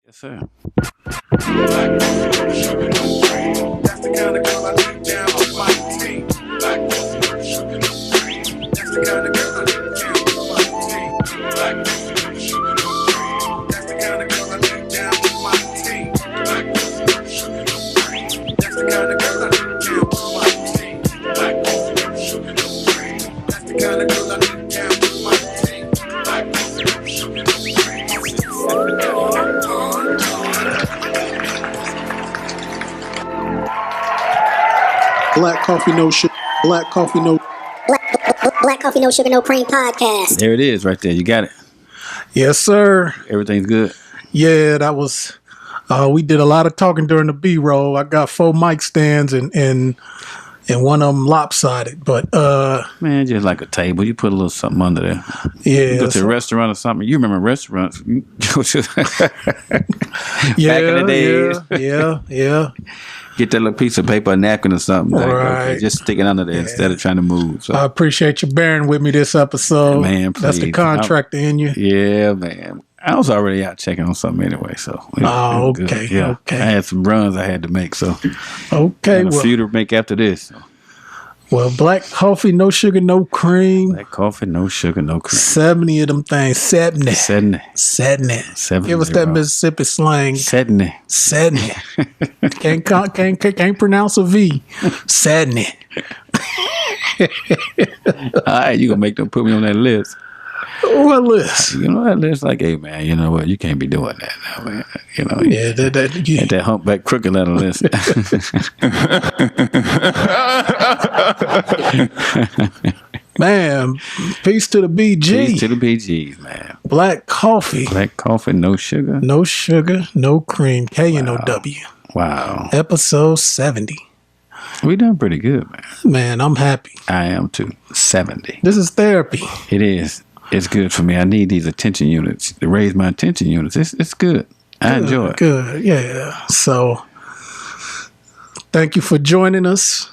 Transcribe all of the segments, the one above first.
Yes, sir. That's the kind of girl I need down on my team. Black coffee, no sugar, no cream. That's the kind of girl I need down on my team. Black coffee, no sugar, no cream. That's the kind of girl I need down on my team. Black coffee, no sugar, no cream. That's the kind of girl I need down on my team. Black coffee, no sugar, no cream. That's the kind of girl I need down on my team. Black coffee, no sugar, no cream. Black coffee, no sugar. Black coffee, no. Black coffee, no sugar, no cream podcast. There it is, right there. You got it. Yes, sir. Everything's good. Yeah, that was. We did a lot of talking during the B-roll. I got 4 mic stands and one of them lopsided. But Man, just like a table. You put a little something under there. yeah, You go to a restaurant or something. You remember restaurants? yeah, Back in the days. yeah. Get that little piece of paper, a napkin or something. Like, Right. okay, just stick it under there instead of trying to move. So, I appreciate you bearing with me this episode. Man, That's the please. contractor in you. yeah, man. I was already out checking on something anyway, so. It Oh, was good. okay, Yeah. okay. I had some runs I had to make, so. Okay, And a few to make after this. well, black coffee, no sugar, no cream. Black coffee, no sugar, no cream. 70 of them things. 70. 70. 70. 70. Give us that Mississippi slang. 70. 70. can't pronounce a V. 70. All right, you gonna make them put me on that list. What list? You know that list, like, hey man, you know what? You can't be doing that now, man. You know, Yeah, yeah. that humpback crooked letter list. Man, peace to the BG. Peace to the BGs, man. Black coffee. Black coffee, no sugar. No sugar, no cream. kNOW. Wow, Episode 70. we done pretty good, man. Man, I'm happy. I am too. 70. This is therapy. It is. It's good for me. I need these attention units to raise my attention units. It's good. I enjoy it. Good, yeah. So, thank you for joining us.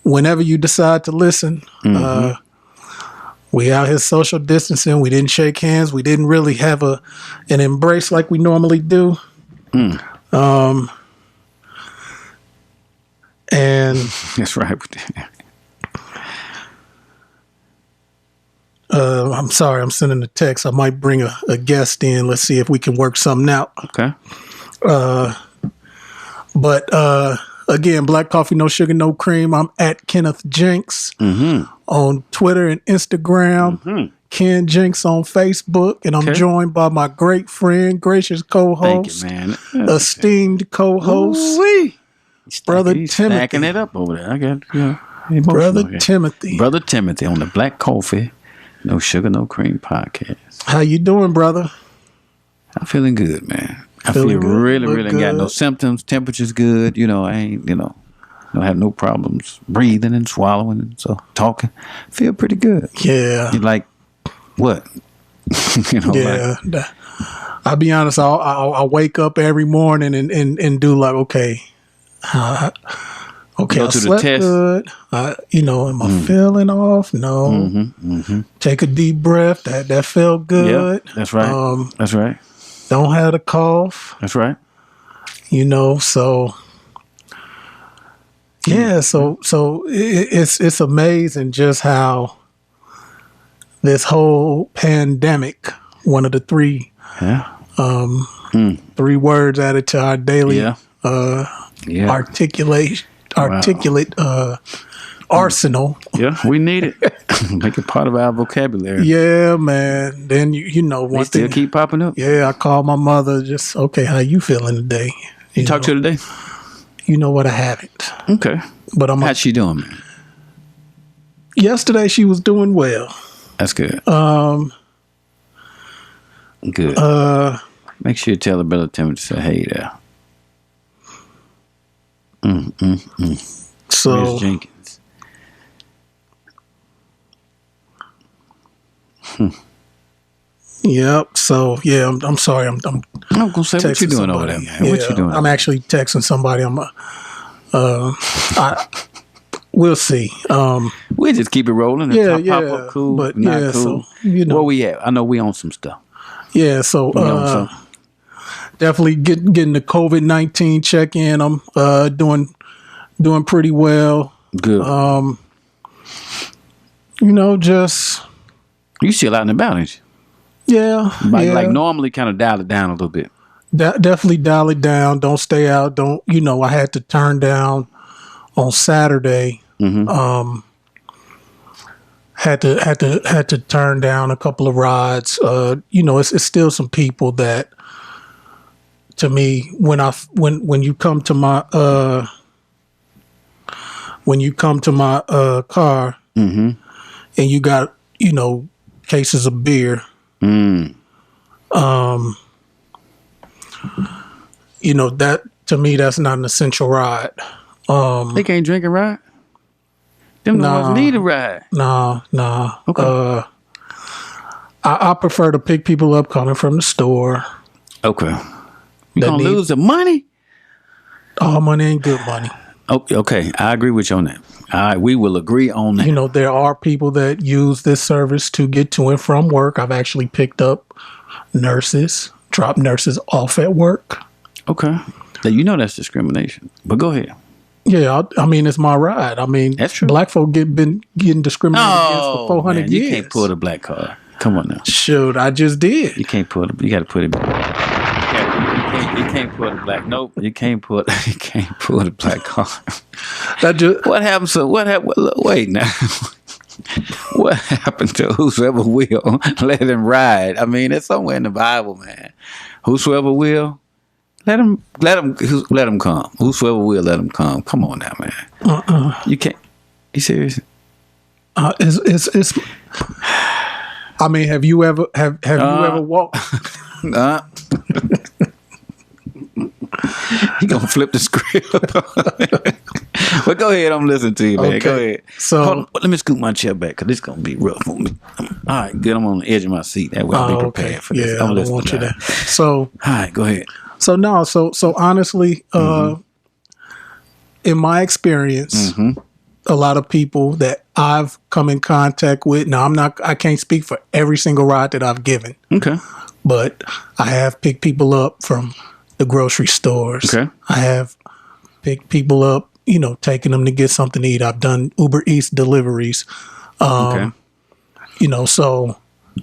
Whenever you decide to listen, we out here social distancing. We didn't shake hands. We didn't really have an embrace like we normally do. And That's right. I'm sorry, I'm sending a text. I might bring a guest in. Let's see if we can work something out. Okay. But again, Black Coffee, No Sugar, No Cream. I'm at Kenneth Jinx on Twitter and Instagram. Ken Jinx on Facebook. And I'm joined by my great friend, gracious co-host, Thank you, man. esteemed co-host, Ooh-wee. Brother He's Timothy. stacking it up over there. I got Brother emotional here. Timothy. Brother Timothy on the Black Coffee, No Sugar, No Cream podcast. How you doing, brother? I'm feeling good, man. I Feeling feel good? really, Look really ain't got no good? symptoms. Temperature's good. You know, I ain't, don't have no problems breathing and swallowing and so talking. Feel pretty good. Yeah. You like what? Yeah. I'll be honest, I'll wake up every morning and do like, okay, Go I to the slept test. good. Am I feeling off? No. Take a deep breath. That felt good. Yeah, that's right. That's right. Don't have a cough. That's right. So yeah, so it's amazing just how this whole pandemic, one of the three Yeah. three words added to our daily Yeah. Yeah. articulate arsenal. Yeah. We need it. Make it part of our vocabulary. Yeah, man. Then you know They one still thing. keep popping up. Yeah, I called my mother. Just okay. How you feeling today? You talk to her today? You know what? I haven't. Okay. But I'm. How's she doing, man? Yesterday she was doing well. That's good. Good. Make sure you tell the brother Timothy to say hey there. So Miss Jenkins. yep. So yeah, I'm sorry. I'm I'm gonna say what you texting doing over somebody. there, man. What Yeah, you doing? I'm actually texting somebody. We'll see. We just keep it rolling. Yeah, Pop up cool, but not yeah, cool. so, you know. Where we at? I know we on some stuff. Yeah. So We on some. Definitely getting the COVID-19 check in. I'm doing pretty well. Good. Just You still out and about, ain't you? yeah. Like normally kind of dial it down a little bit. Definitely dial it down. Don't stay out. Don't I had to turn down on Saturday. Mm-hmm. Had to turn down a couple of rides. It's still some people that, to me, when you come to my car, Mm-hmm. and you got cases of beer, that to me, that's not an essential ride. They can't drink and ride. Them the ones need a ride. Nah. Okay. I prefer to pick people up coming from the store. Okay. You gonna lose the money? All money ain't good money. Okay. I agree with you on that. All right, we will agree on that. There are people that use this service to get to and from work. I've actually picked up dropped nurses off at work. Okay. Now, that's discrimination. But go ahead. Yeah, it's my ride. That's true. Black folk been getting discriminated against for 400 years. You can't pull the black card. Come on now. Shoot, I just did. You can't pull it. You got to put it back. You can't pull the black. Nope. You can't pull the black card. What happened? Wait now. What happened to whosoever will let him ride? It's somewhere in the Bible, man. Whosoever will, let him come. Whosoever will, let him come. Come on now, man. You can't. You serious? It's. Have you ever you ever walked? He gonna flip the script. But go ahead, I'm listening to you, man. Okay. Go ahead. So hold on, let me scoot my chair back because this gonna be rough for me. All right, good. I'm on the edge of my seat. That way I'll be prepared for this. Yeah, I don't want you to. So, all right, go ahead. So honestly, in my experience, a lot of people that I've come in contact with. Now, I can't speak for every single ride that I've given. Okay. But I have picked people up from the grocery stores. Okay. I have picked people up, taking them to get something to eat. I've done Uber Eats deliveries. Okay. So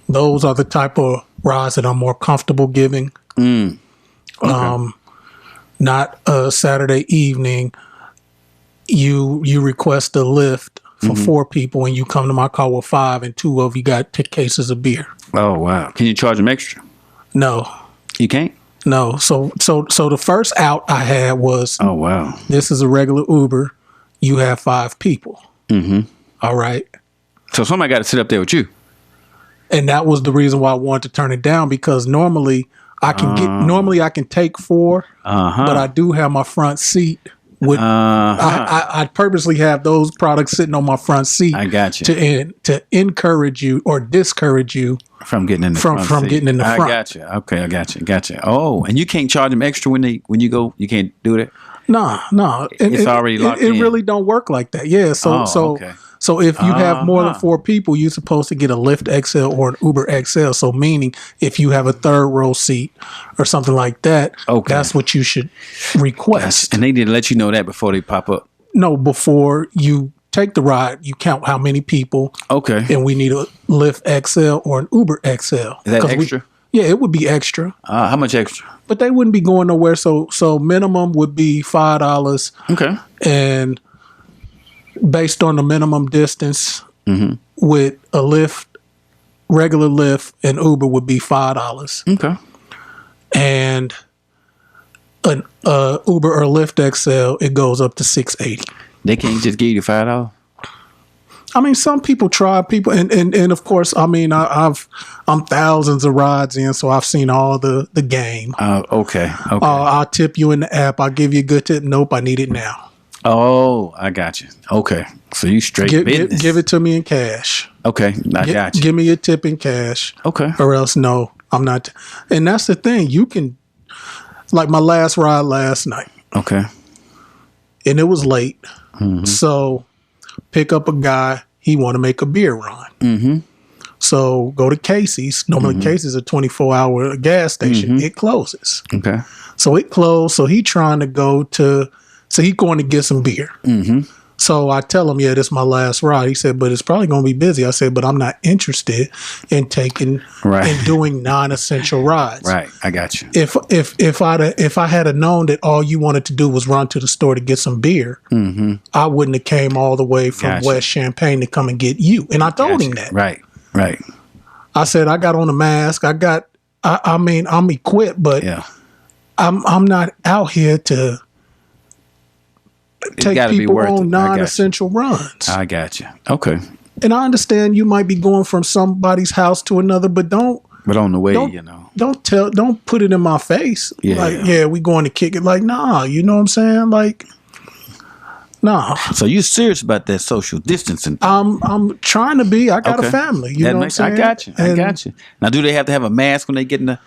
those are the type of rides that I'm more comfortable giving. Okay. Not a Saturday evening. You request a lift for 4 people and you come to my car with 5 and 2 of you got cases of beer. Oh wow! Can you charge them extra? No, you can't. No. So the first out I had was, oh wow, this is a regular Uber. You have 5 people. Mm-hmm. All right. So somebody got to sit up there with you. And that was the reason why I wanted to turn it down, because normally I can take 4, but I do have my front seat. I purposely have those products sitting on my front seat. I got you to encourage you or discourage you from getting in the front. Getting in the front. I got you. Okay, I got you. Oh, and you can't charge them extra when you go. You can't do that. No. It's already locked in. It really don't work like that. Yeah. Okay. So if you have more than 4 people, you're supposed to get a Lyft XL or an Uber XL. So meaning if you have a 3rd row seat or something like that, that's what you should request. And they didn't let you know that before they pop up? No, before you take the ride, you count how many people. Okay. And we need a Lyft XL or an Uber XL. Is that extra? Yeah, it would be extra. How much extra? But they wouldn't be going nowhere. So minimum would be $5. Okay. And based on the minimum distance, with a Lyft, regular Lyft and Uber would be $5. Okay. And an Uber or Lyft XL, it goes up to $6.80. They can't just give you $5? Some people try, and of course, I'm thousands of rides in, so I've seen all the game. Okay. I'll tip you in the app. I'll give you a good tip. Nope, I need it now. Oh, I got you. Okay. So you straight business. Give it to me in cash. Okay. I got you. Give me your tip in cash. Okay. Or else, no, I'm not. And that's the thing. You can, like my last ride last night. Okay. And it was late. So pick up a guy. He want to make a beer run. So go to Casey's. Normally Casey's a 24-hour gas station. It closes. Okay. So it closed. So he trying to go to, so he going to get some beer. So I tell him, yeah, this is my last ride. He said, but it's probably going to be busy. I said, but I'm not interested in taking and doing non-essential rides. Right. I got you. If I had known that all you wanted to do was run to the store to get some beer, I wouldn't have came all the way from West Champaign to come and get you. And I told him that. Right. I said, I got on a mask. I mean, I'm equipped, but I'm not out here to take people on non-essential runs. I got you. Okay. And I understand you might be going from somebody's house to another, but don't. But on the way, don't put it in my face. Yeah. Like, we going to kick it. Like, nah, you know what I'm saying? Like, nah. So you serious about that social distancing? I'm trying to be. I got a family. You know what I'm saying? I got you. Now, do they have to have a mask when they get in the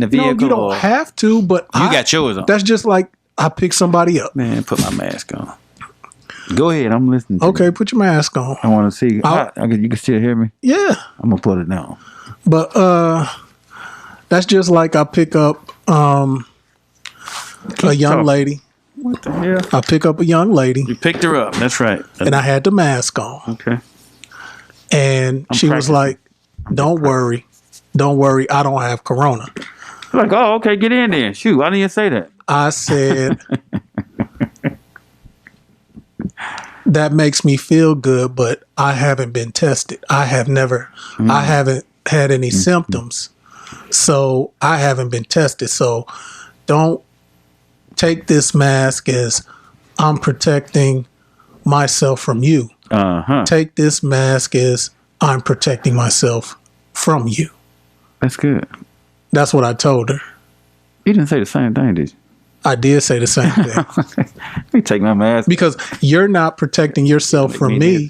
vehicle? No, you don't have to, but you got yours on. That's just like I pick somebody up. Man, put my mask on. Go ahead, I'm listening to Okay, you. Put your mask on. I want to see. You can still hear me? Yeah. I'm going to put it down. But that's just like I pick up a young lady. What the hell? I pick up a young lady. You picked her up. That's right. And I had the mask on. Okay. And she was like, don't worry, I don't have corona. Like, oh, okay, get in there. Shoot, why didn't you say that? I said, that makes me feel good, but I haven't been tested. I haven't had any symptoms. So I haven't been tested. So don't take this mask as I'm protecting myself from you. Take this mask as I'm protecting myself from you. That's good. That's what I told her. You didn't say the same thing, did you? I did say the same thing. Let me take my mask. Because you're not protecting yourself from me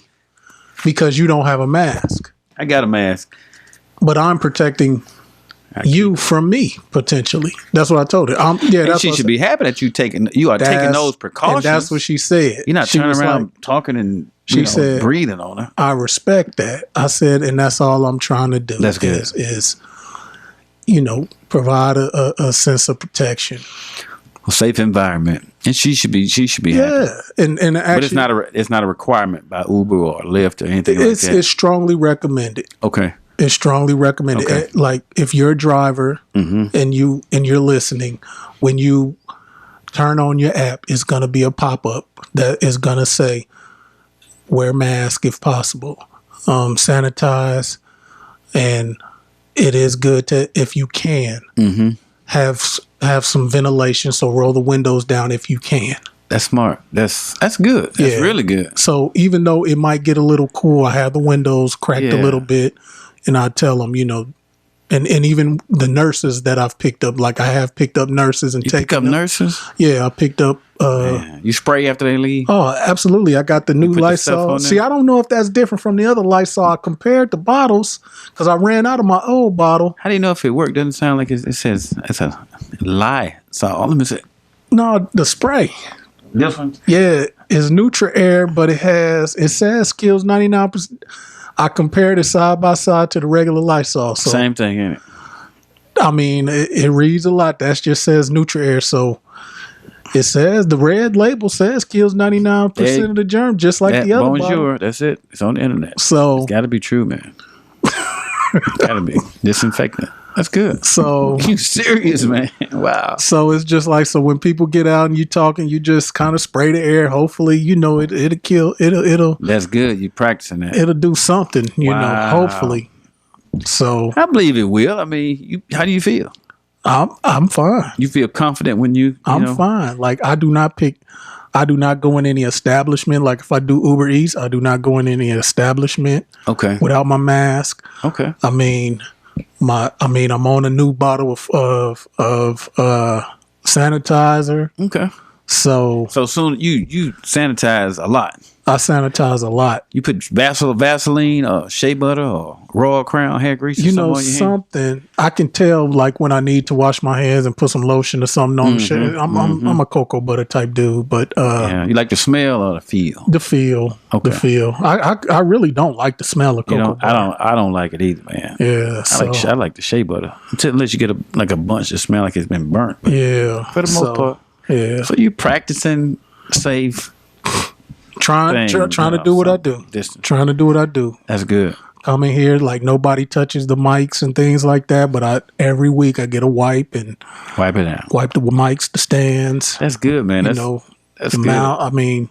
because you don't have a mask. I got a mask. But I'm protecting you from me, potentially. That's what I told her. That's she should be happy that you are taking those precautions. And that's what she said. You're not turning around talking and she said, breathing on her. I respect that. I said, and that's all I'm trying to do. That's good. Is provide a sense of protection. A safe environment, and she should be happy. And actually, but it's not a requirement by Uber or Lyft or anything like that. It's strongly recommended. Okay, it's strongly recommended. Okay. Like if you're a driver and you're listening, when you turn on your app, it's gonna be a pop-up that is gonna say, "Wear mask if possible, sanitize," and it is good to, if you can, have some ventilation. So roll the windows down if you can. That's smart. That's good. That's really good. So even though it might get a little cool, I have the windows cracked a little bit, and I tell them, and even the nurses that I've picked up, like I have picked up nurses and pick up nurses. Yeah, I picked up. You spray after they leave? Oh, absolutely. I got the new Lysol. See, I don't know if that's different from the other Lysol. I compared the bottles because I ran out of my old bottle. How do you know if it worked? Doesn't sound like it says it's a Lysol. Let me see. No, the spray. This one? Yeah, it's Nutri-Air, but it says kills 99%. I compared it side by side to the regular Lysol. So, same thing, ain't it? I mean, it reads a lot. That just says Nutri-Air. So it says, the red label says kills 99% of the germ, just like the other bottle. That's it. It's on the internet. So it's got to be true, man. Got to be disinfectant. That's good. So you serious, man? Wow. So it's just like, so when people get out and you talking, you just kind of spray the air. Hopefully, it'll kill. It'll. That's good. You practicing that. It'll do something. Hopefully. So I believe it will. I mean, how do you feel? I'm fine. You feel confident when I'm fine. Like I do not go in any establishment. Like if I do Uber Eats, I do not go in any establishment. Okay. Without my mask. Okay. I mean, I'm on a new bottle of sanitizer. Okay. So soon you sanitize a lot. I sanitize a lot. You put Vaseline or shea butter or Royal Crown hair grease. You know on your something? I can tell like when I need to wash my hands and put some lotion or something on. I'm a cocoa butter type dude, but you like the smell or the feel? The feel. Okay. The feel. I really don't like the smell of cocoa butter. I don't like it either, man. Yeah. I like the shea butter unless you get a bunch that smell like it's been burnt. But yeah. For the most part. Yeah. So you practicing safe. Trying to do what I do. Trying to do what I do. That's good. Come in here like nobody touches the mics and things like that, but every week I get a wipe and wipe it out. Wipe the mics, the stands. That's good, man. That's good. I mean,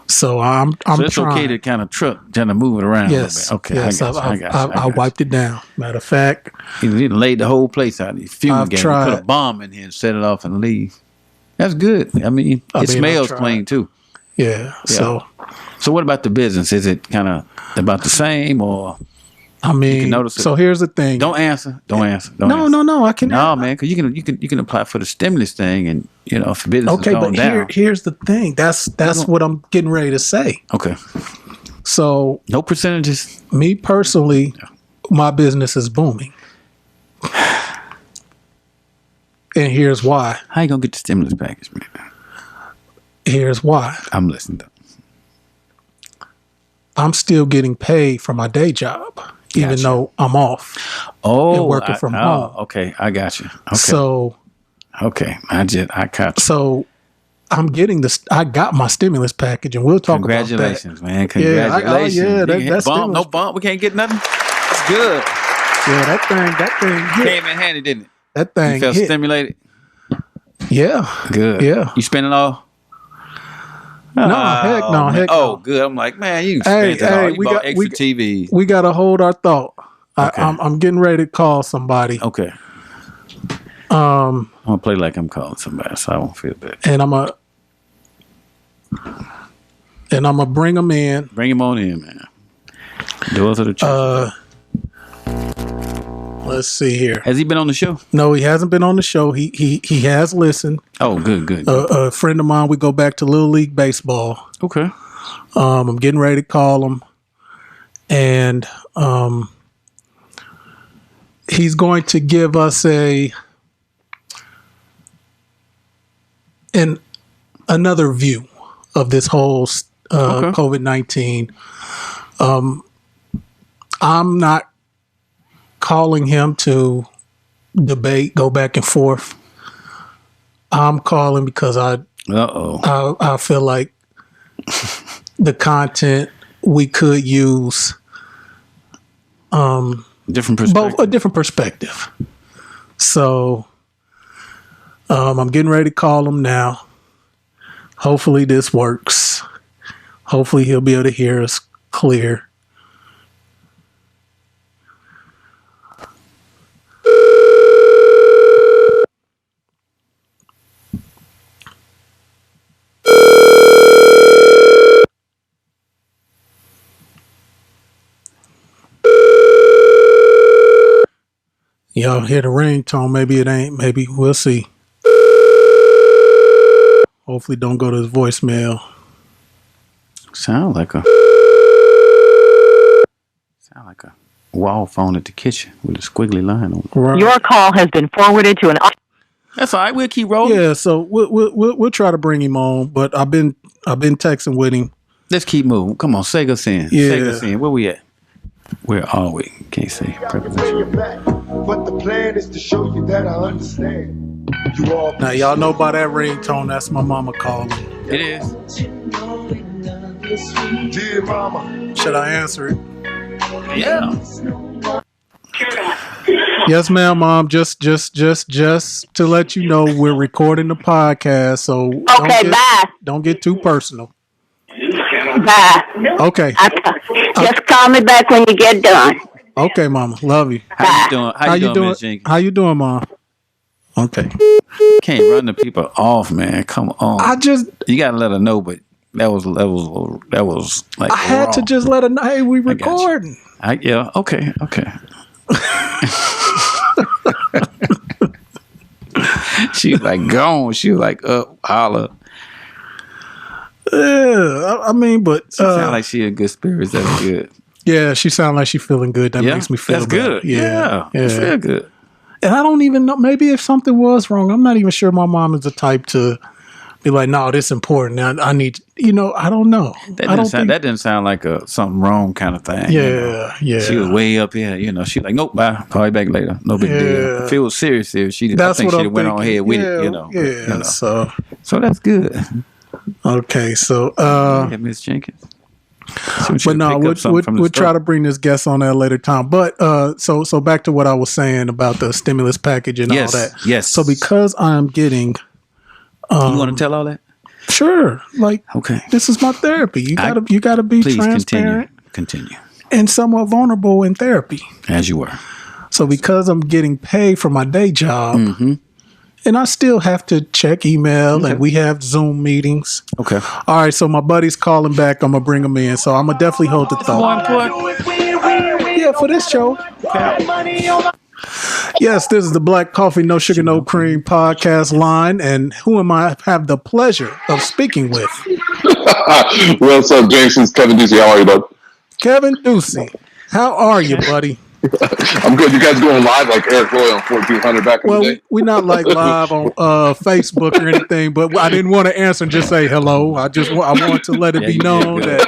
so I'm so it's trying. Okay to kind of move it around. Yes. A little bit. Okay. Yes. I wiped it down. Matter of fact, you laid the whole place out. You fumigate. You put a bomb in here and set it off and leave. That's good. I mean, it smells clean too. Yeah. So what about the business? Is it kind of about the same, or I mean, you can notice it? So here's the thing. Don't answer. No. I can. No, man, because you can apply for the stimulus thing, and if business is going down. Here's the thing. That's what I'm getting ready to say. Okay. So no percentages. Me personally, my business is booming, and here's why. How you gonna get the stimulus package, man? Here's why. I'm listening. I'm still getting paid for my day job, even though I'm off. And working from home. Okay, I got you. Okay. So, I caught you. So, I'm getting this. I got my stimulus package, and we'll talk about that. Congratulations, man! Congratulations. That's no bump. We can't get nothing. That's good. Yeah, that thing came in handy, didn't it? That thing you felt stimulated. Yeah. Good. Yeah. You spend it all? No, heck no. Oh, good. I'm like, man, you spent it all. You bought extra TV. We got to hold our thought. Okay. I'm getting ready to call somebody. Okay. I'm going to play like I'm calling somebody so I won't feel bad. And I'm going to bring them in. Bring him on in, man. Doors of the church. Let's see here. Has he been on the show? No, he hasn't been on the show. He has listened. Oh, good. A friend of mine, we go back to Little League Baseball. Okay. I'm getting ready to call him. And he's going to give us another view of this whole COVID-19. I'm not calling him to debate, go back and forth. I'm calling because I feel like the content we could use different perspective. A different perspective. So I'm getting ready to call him now. Hopefully this works. Hopefully he'll be able to hear us clear. Y'all hear the ringtone. Maybe it ain't. Maybe we'll see. Hopefully don't go to his voicemail. Sound like a wall phone at the kitchen with a squiggly line on it. Right. Your call has been forwarded to an... That's all right. We'll keep rolling. Yeah, so we'll try to bring him on, but I've been texting with him. Let's keep moving. Come on, seg us in. Yeah. Seg us in. Where we at? Where are we? Can't say. But the plan is to show you that I understand. You all now y'all know by that ringtone. That's my mama calling. It is. Dear mama. Should I answer it? Yeah. Yes, ma'am, Mom. Just to let you know, we're recording the podcast, so don't get too personal. Bye. Okay. Just call me back when you get done. Okay, Mama. Love you. How you doing? How you doing, Miss Jenkins? How you doing, Mom? Okay. Can't run the people off, man. Come on. You gotta let her know, but that was like I had to just let her know. Hey, we recording. Yeah. Okay. She was like gone. She was like up, holler. Yeah, I mean, but She sound like she in good spirits. That's good. yeah, she sound like she feeling good. That makes me feel that's better. good. Yeah. You feel good. And I don't even know. Maybe if something was wrong, I'm not even sure my mom is the type to be like, "No, this is important. I need." I don't know. That didn't sound like a something wrong kind of thing. Yeah, yeah. She was way up here. She like, nope, bye. Call you back later. No big deal. If it was serious, I think she'd have went on ahead with it. Yeah. So that's good. okay. So Miss Jenkins. But no, we'll try to bring this guest on at a later time. But so back to what I was saying about the stimulus package and all that. Yes. So because I'm getting, you want to tell all that? Sure. Like, okay, this is my therapy. You gotta be transparent. Continue. And somewhat vulnerable in therapy. As you were. So because I'm getting paid for my day job, and I still have to check email, and we have Zoom meetings. Okay. All right, so my buddy's calling back. I'm going to bring him in. So I'm going to definitely hold the thought. Yeah, for this show. Okay. Yes, this is the Black Coffee, No Sugar, No Cream podcast line. And who am I have the pleasure of speaking with? What's up, James? It's Kevin Ducey. How are you, bud? Kevin Ducey. How are you, buddy? I'm good. You guys going live like Eric Roy on 1400 back in the day? We're not like live on Facebook or anything, but I didn't want to answer and just say hello. I want to let it be known that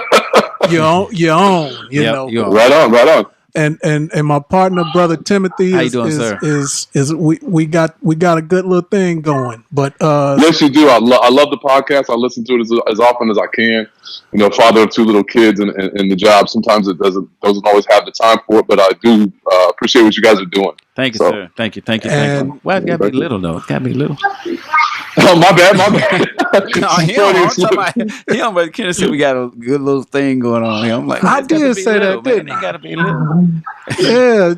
you're on. You know. Right on. And my partner, brother Timothy, how you doing, sir? Is we got a good little thing going. But yes, you do. I love the podcast. I listen to it as often as I can. Father of two little kids and the job. Sometimes it doesn't always have the time for it, but I do appreciate what you guys are doing. Thank you, sir. Thank you. Why it gotta be little though? It gotta be little. Oh, my bad. But Kenneth said we got a good little thing going on here. I'm like, I did say that, didn't I? It gotta be little. Yeah,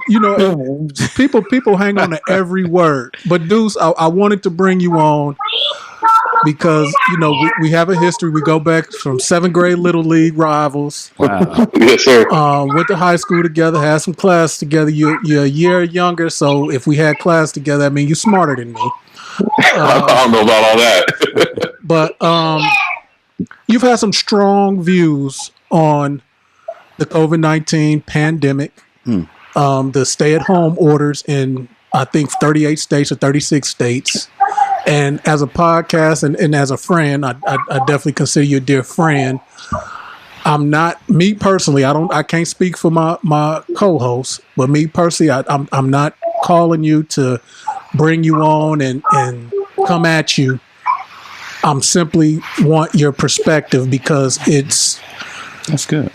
people hang on to every word. But Deuce, I wanted to bring you on because we have a history. We go back from 7th grade Little League rivals. Wow. Yes, sir. Went to high school together, had some class together. You're a year younger, so if we had class together, I mean, you're smarter than me. I don't know about all that. But you've had some strong views on the COVID-19 pandemic, the stay-at-home orders in, I think, 38 states or 36 states. And as a podcast and as a friend, I definitely consider you a dear friend. I'm not, me personally, I can't speak for my co-host, but me personally, I'm not calling you to bring you on and come at you. I'm simply want your perspective because that's good.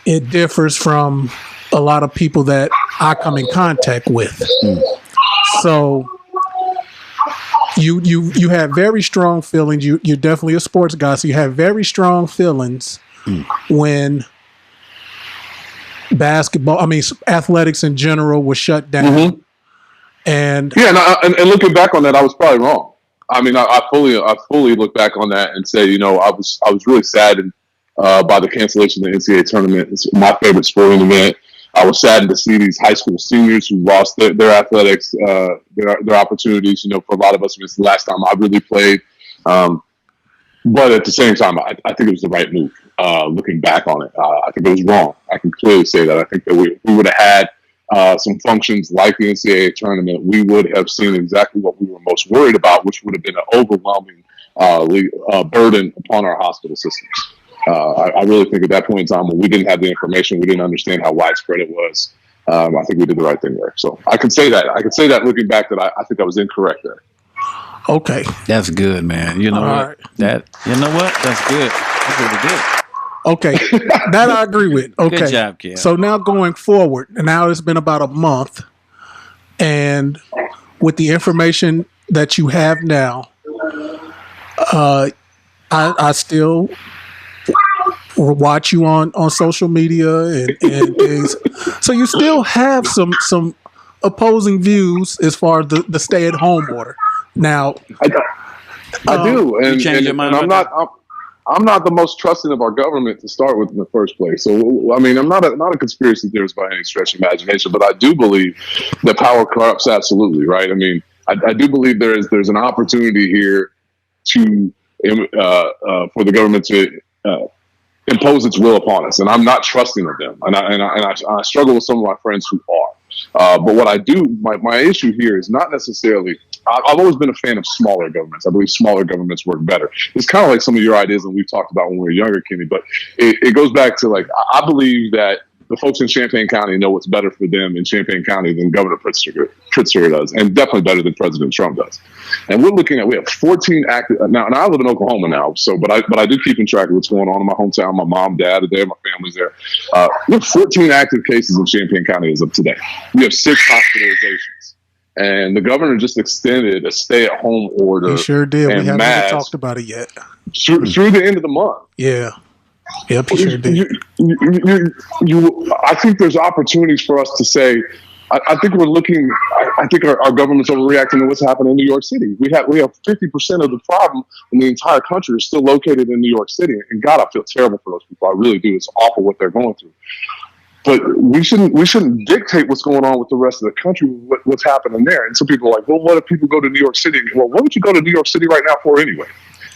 It differs from a lot of people that I come in contact with. So you have very strong feelings. You're definitely a sports guy, so you have very strong feelings when athletics in general was shut down. And and looking back on that, I was probably wrong. I mean, I fully look back on that and say, I was really saddened by the cancellation of the NCAA tournament. It's my favorite sporting event. I was saddened to see these high school seniors who lost their athletics, their opportunities. For a lot of us, it was the last time I really played. But at the same time, I think it was the right move. Looking back on it, I think it was wrong. I can clearly say that. I think that we would have had some functions like the NCAA tournament, we would have seen exactly what we were most worried about, which would have been an overwhelming burden upon our hospital systems. I really think at that point in time, when we didn't have the information, we didn't understand how widespread it was. I think we did the right thing there. So I could say that. I could say that looking back that I think I was incorrect there. Okay. That's good, man. You know what? That's good. That's really good. Okay, that I agree with. Okay, good job, Kev. So now going forward, now it's been about a month, and with the information that you have now, I still watch you on social media and things. So you still have some opposing views as far as the stay-at-home order. Now, I do, and I'm not the most trusting of our government to start with in the first place. So, I mean, I'm not a conspiracy theorist by any stretch of imagination, but I do believe that power corrupts absolutely, right? I mean, I do believe there's an opportunity here to for the government to impose its will upon us, and I'm not trusting of them, and I struggle with some of my friends who are. But what I do, my issue here is not necessarily. I've always been a fan of smaller governments. I believe smaller governments work better. It's kind of like some of your ideas that we've talked about when we were younger, Kenny. But it goes back to like I believe that the folks in Champaign County know what's better for them in Champaign County than Governor Pritzker does, and definitely better than President Trump does. And we have 14 active now. And I live in Oklahoma now, but I do keep in track of what's going on in my hometown. My mom, dad are there, my family's there. We have 14 active cases in Champaign County as of today. We have 6 hospitalizations, and the governor just extended a stay-at-home order. He sure did. We haven't even talked about it yet. Through the end of the month. Yeah. Yep, he sure did. I think there's opportunities for us to say, I think we're looking. I think our government's overreacting to what's happening in New York City. We have 50% of the problem in the entire country is still located in New York City, and God, I feel terrible for those people. I really do. It's awful what they're going through. But we shouldn't dictate what's going on with the rest of the country, what's happening there. And some people are like, well, what if people go to New York City? Well, what would you go to New York City right now for anyway?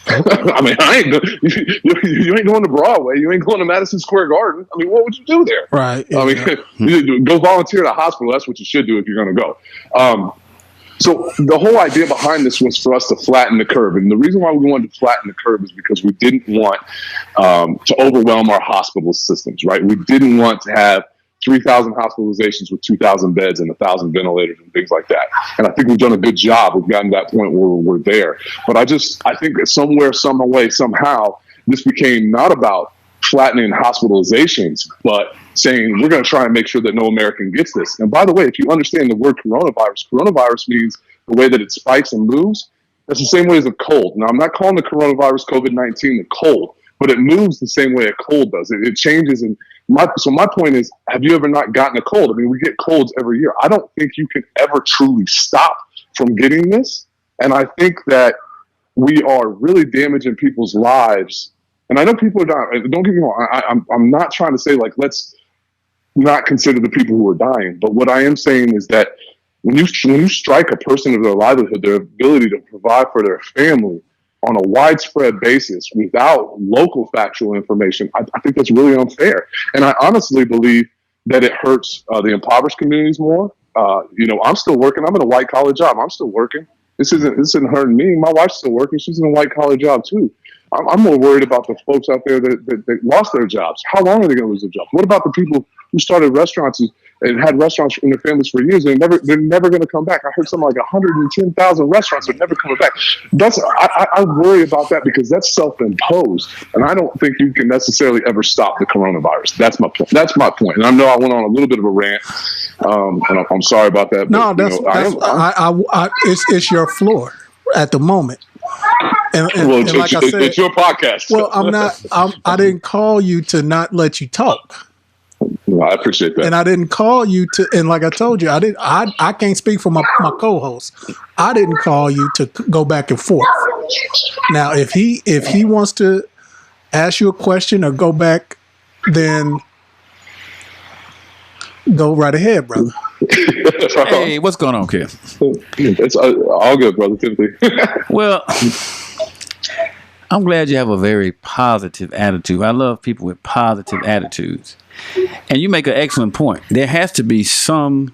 I mean, you ain't going to Broadway. You ain't going to Madison Square Garden. I mean, what would you do there? Right. I mean, go volunteer at a hospital. That's what you should do if you're going to go. So the whole idea behind this was for us to flatten the curve. And the reason why we wanted to flatten the curve is because we didn't want to overwhelm our hospital systems, right? We didn't want to have 3,000 hospitalizations with 2,000 beds and 1,000 ventilators and things like that. And I think we've done a good job. We've gotten to that point where we're there. But I think that somewhere, some way, somehow, this became not about flattening hospitalizations, but saying we're going to try and make sure that no American gets this. And by the way, if you understand the word coronavirus means the way that it spikes and moves. That's the same way as a cold. Now, I'm not calling the coronavirus COVID-19 the cold, but it moves the same way a cold does. It changes. And my point is, have you ever not gotten a cold? I mean, we get colds every year. I don't think you can ever truly stop from getting this. And I think that we are really damaging people's lives. And I know people are dying. Don't get me wrong. I'm not trying to say, like, let's not consider the people who are dying. But what I am saying is that when you strike a person of their livelihood, their ability to provide for their family on a widespread basis without local factual information, I think that's really unfair. And I honestly believe that it hurts the impoverished communities more. I'm still working. I'm in a white collar job. I'm still working. This isn't hurting me. My wife's still working. She's in a white collar job too. I'm more worried about the folks out there that lost their jobs. How long are they going to lose their jobs? What about the people who started restaurants and had restaurants in their families for years? They're never going to come back. I heard something like 110,000 restaurants are never coming back. I worry about that because that's self-imposed, and I don't think you can necessarily ever stop the coronavirus. That's my point. And I know I went on a little bit of a rant, and I'm sorry about that. No, it's your floor at the moment. And like I said, it's your podcast. Well, I didn't call you to not let you talk. Well, I appreciate that. And I didn't call you to, and like I told you, I can't speak for my co-host. I didn't call you to go back and forth. Now, if he wants to ask you a question or go back, then go right ahead, brother. Hey, what's going on, Kev? It's all good, brother. Well, I'm glad you have a very positive attitude. I love people with positive attitudes. And you make an excellent point. There has to be some,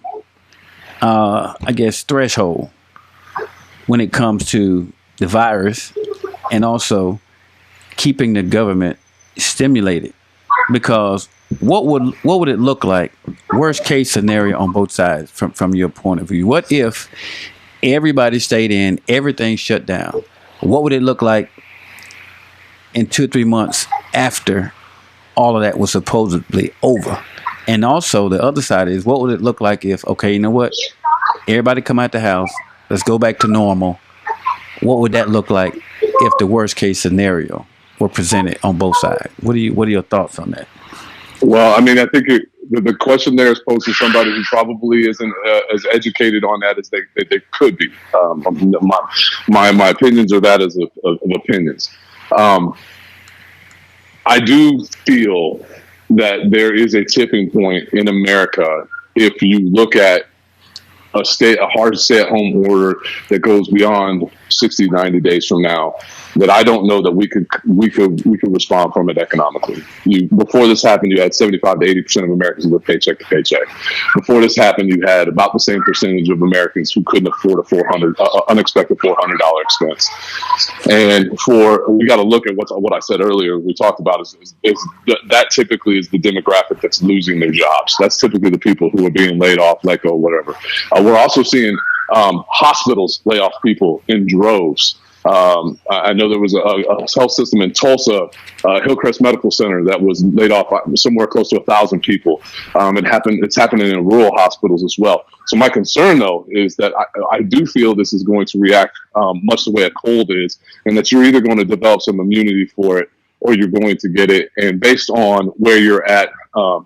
threshold when it comes to the virus and also keeping the government stimulated. Because what would it look like, worst case scenario on both sides from your point of view? What if everybody stayed in, everything shut down? What would it look like in 2 or 3 months after all of that was supposedly over? And also the other side is, what would it look like if, okay, you know what? Everybody come out the house. Let's go back to normal. What would that look like if the worst case scenario were presented on both sides? What are your thoughts on that? Well, I mean, I think the question there is posed to somebody who probably isn't as educated on that as they could be. My opinions are that of opinions. I do feel that there is a tipping point in America if you look at a hard stay-at-home order that goes beyond 60, 90 days from now that I don't know that we could respond from it economically. Before this happened, you had 75 to 80% of Americans who live paycheck to paycheck. Before this happened, you had about the same percentage of Americans who couldn't afford a unexpected $400 expense. And we got to look at what I said earlier. We talked about is that typically is the demographic that's losing their jobs. That's typically the people who are being laid off, let go, whatever. We're also seeing hospitals lay off people in droves. I know there was a health system in Tulsa, Hillcrest Medical Center, that was laid off somewhere close to 1,000 people. It's happening in rural hospitals as well. So my concern, though, is that I do feel this is going to react much the way a cold is, and that you're either going to develop some immunity for it or you're going to get it. And based on where you're at, the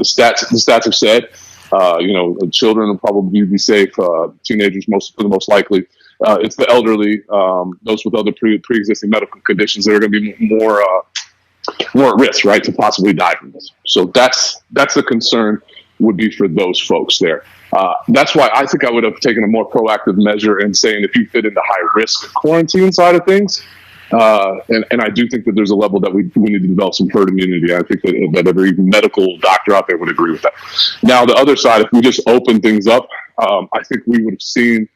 stats have said, children will probably be safe. Teenagers, for the most likely. It's the elderly, those with other pre-existing medical conditions that are going to be more at risk, right, to possibly die from this. So that's a concern would be for those folks there. That's why I think I would have taken a more proactive measure in saying if you fit into high risk quarantine side of things. And I do think that there's a level that we need to develop some herd immunity. I think that every medical doctor out there would agree with that. Now, the other side, if we just open things up, I think we would have seen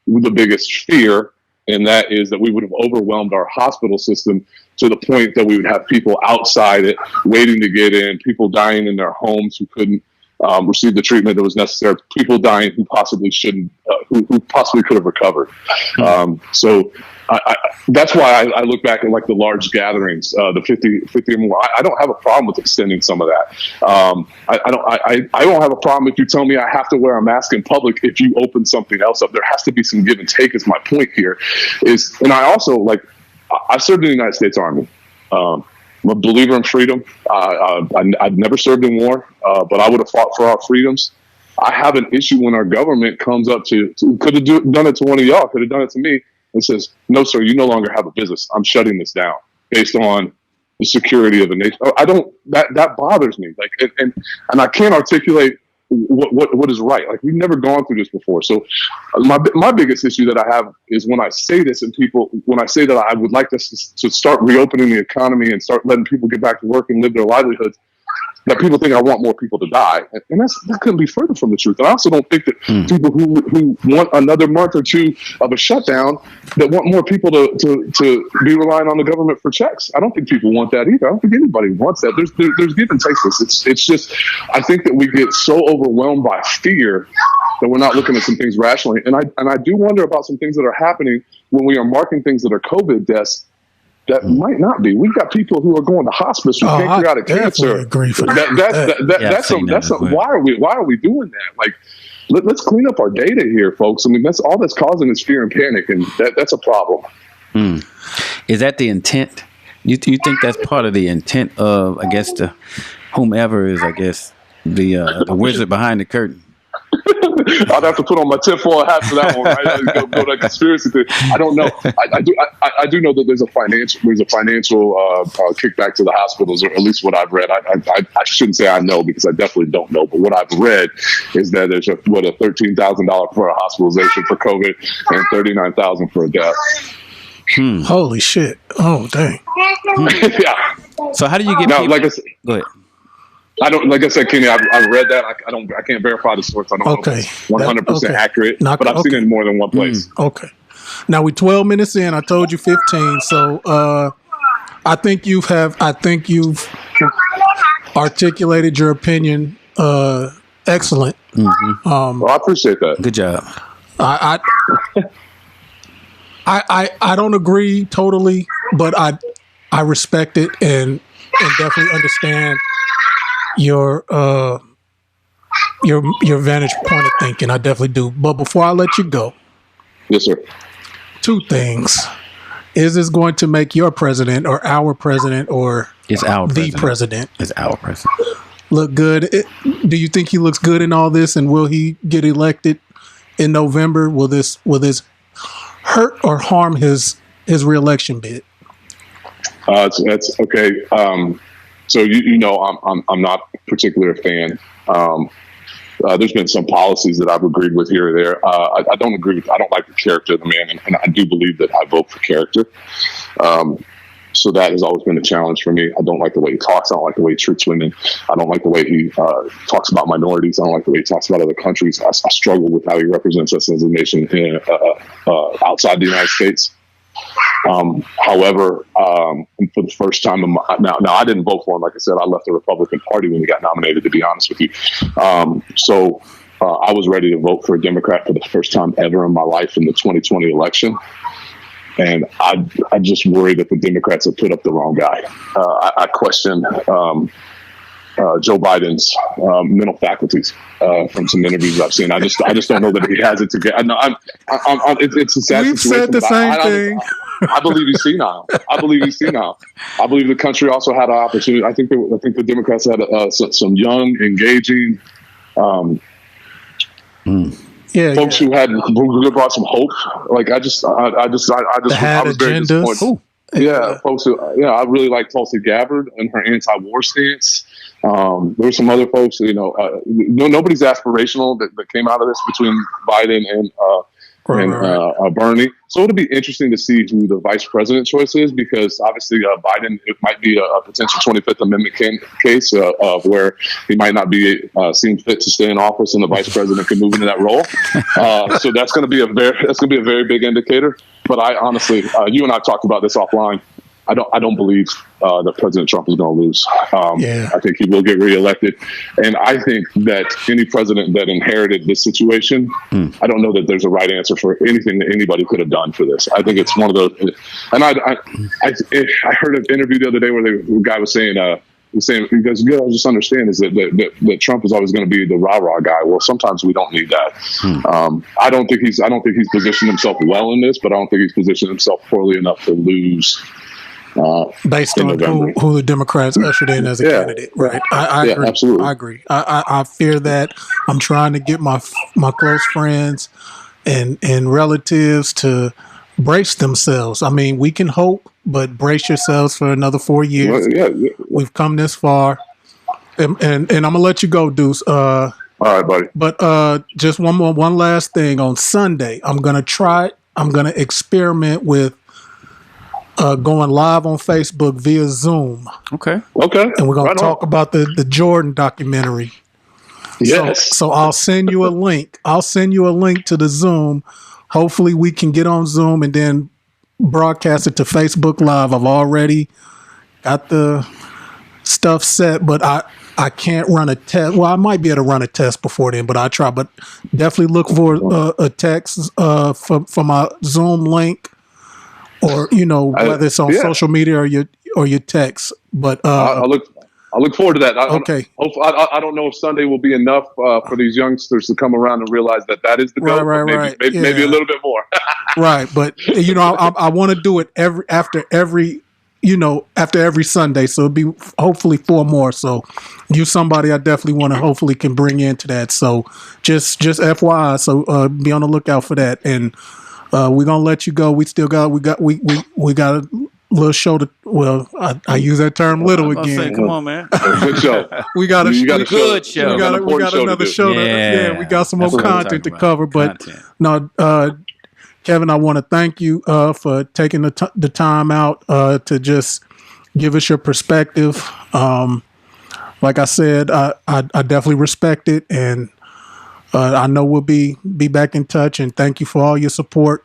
the biggest fear, and that is that we would have overwhelmed our hospital system to the point that we would have people outside it waiting to get in, people dying in their homes who couldn't receive the treatment that was necessary, people dying who possibly shouldn't, who possibly could have recovered. So that's why I look back at like the large gatherings, the 50 or more. I don't have a problem with extending some of that. I don't have a problem if you tell me I have to wear a mask in public if you open something else up. There has to be some give and take is my point here. And I also, I served in the United States Army. I'm a believer in freedom. I've never served in war, but I would have fought for our freedoms. I have an issue when our government comes up to could have done it to one of y'all, could have done it to me, and says, no, sir, you no longer have a business. I'm shutting this down based on the security of the nation. That bothers me. And I can't articulate what is right. We've never gone through this before. So my biggest issue that I have is when I say this and when I say that I would like us to start reopening the economy and start letting people get back to work and live their livelihoods, that people think I want more people to die. And that couldn't be further from the truth. And I also don't think that people who want another month or two of a shutdown, that want more people to be relying on the government for checks. I don't think people want that either. I don't think anybody wants that. There's give and take this. It's just, I think that we get so overwhelmed by fear that we're not looking at some things rationally. And I do wonder about some things that are happening when we are marking things that are COVID deaths that might not be. We've got people who are going to hospice with pancreatic cancer. Agree for that's something. Why are we doing that? Let's clean up our data here, folks. I mean, that's all that's causing is fear and panic, and that's a problem. Is that the intent? You think that's part of the intent of, I guess, whomever is, I guess, the wizard behind the curtain? I'd have to put on my tinfoil hat for that one. Right? Go that conspiracy thing. I don't know. I do know that there's a financial kickback to the hospitals, or at least what I've read. I shouldn't say I know because I definitely don't know. But what I've read is that there's a $13,000 for a hospitalization for COVID and $39,000 for a death. Holy shit! Oh dang! Yeah. So how do you get now? People? Like I said, go ahead. I don't, like I said, Kenny, I've read that. I can't verify the source. I don't know if it's 100% accurate, but I've seen it in more than one place. Okay. Now we're 12 minutes in. I told you 15. So I think you've articulated your opinion. Excellent. Well, I appreciate that. Good job. I don't agree totally, but I respect it and definitely understand your vantage point of thinking. I definitely do. But before I let you go, yes, sir. Two things: is this going to make your president, or our president, or it's our the president? It's our president. Look good? Do you think he looks good in all this? And will he get elected in November? Will this hurt or harm his reelection bid? That's okay. So you know I'm not particularly a fan. There's been some policies that I've agreed with here or there. I don't agree with. I don't like the character of the man, and I do believe that I vote for character. So that has always been a challenge for me. I don't like the way he talks. I don't like the way he treats women. I don't like the way he talks about minorities. I don't like the way he talks about other countries. I struggle with how he represents us as a nation outside the United States. However, for the first time, now I didn't vote for him. Like I said, I left the Republican Party when he got nominated, to be honest with you. So I was ready to vote for a Democrat for the first time ever in my life in the 2020 election. And I just worry that the Democrats have put up the wrong guy. I question Joe Biden's mental faculties from some interviews I've seen. I just don't know that he has it together. It's a sad We've situation. said the same thing. I believe he's senile. I believe the country also had an opportunity. I think the Democrats had some young, engaging folks who brought some hope. Like I was very disappointed. Ooh. Yeah, folks who, I really like Tulsi Gabbard and her anti-war stance. There were some other folks, nobody's aspirational that came out of this between Biden and Bernie. So it'll be interesting to see who the vice president choice is, because obviously Biden, it might be a potential 25th Amendment case of where he might not be seen fit to stay in office, and the vice president can move into that role. So that's going to be a very big indicator. But I honestly, you and I talked about this offline. I don't believe that President Trump is going to lose. I think he will get reelected, and I think that any president that inherited this situation, I don't know that there's a right answer for anything that anybody could have done for this. I think it's one of those. And I heard an interview the other day where the guy was saying, because you gotta just understand is that Trump is always going to be the rah-rah guy. Well, sometimes we don't need that. I don't think he's positioned himself well in this, but I don't think he's positioned himself poorly enough to lose. Based on who the Democrats ushered in as a candidate, right? I agree. Absolutely. I agree. I fear that. I'm trying to get my close friends and relatives to brace themselves. I mean, we can hope, but brace yourselves for another 4 years. We've come this far, and I'm gonna let you go, Deuce. All right, buddy. But just one last thing. On Sunday, I'm gonna experiment with going live on Facebook via Zoom. Okay. And we're going to talk about the Jordan documentary. Yes. So I'll send you a link. I'll send you a link to the Zoom. Hopefully we can get on Zoom and then broadcast it to Facebook Live. I've already got the stuff set, but I can't run a test. Well, I might be able to run a test before then, but I'll try. But definitely look for a text from my Zoom link. Or whether it's on social media or your text, but I look forward to that. Okay. I don't know if Sunday will be enough for these youngsters to come around and realize that is the goal. Right. Maybe a little bit more. Right, but I want to do it after every Sunday, so it'll be hopefully 4 more. So you somebody I definitely want to hopefully can bring into that. So just FYI, so be on the lookout for that. And we're gonna let you go. We got a little show to. Well, I use that term little again. Say, come on, man. Good show. We got a good show. We got another show. We got some more content to cover. But no, Kevin, I want to thank you for taking the time out to just give us your perspective. Like I said, I definitely respect it, and I know we'll be back in touch, and thank you for all your support.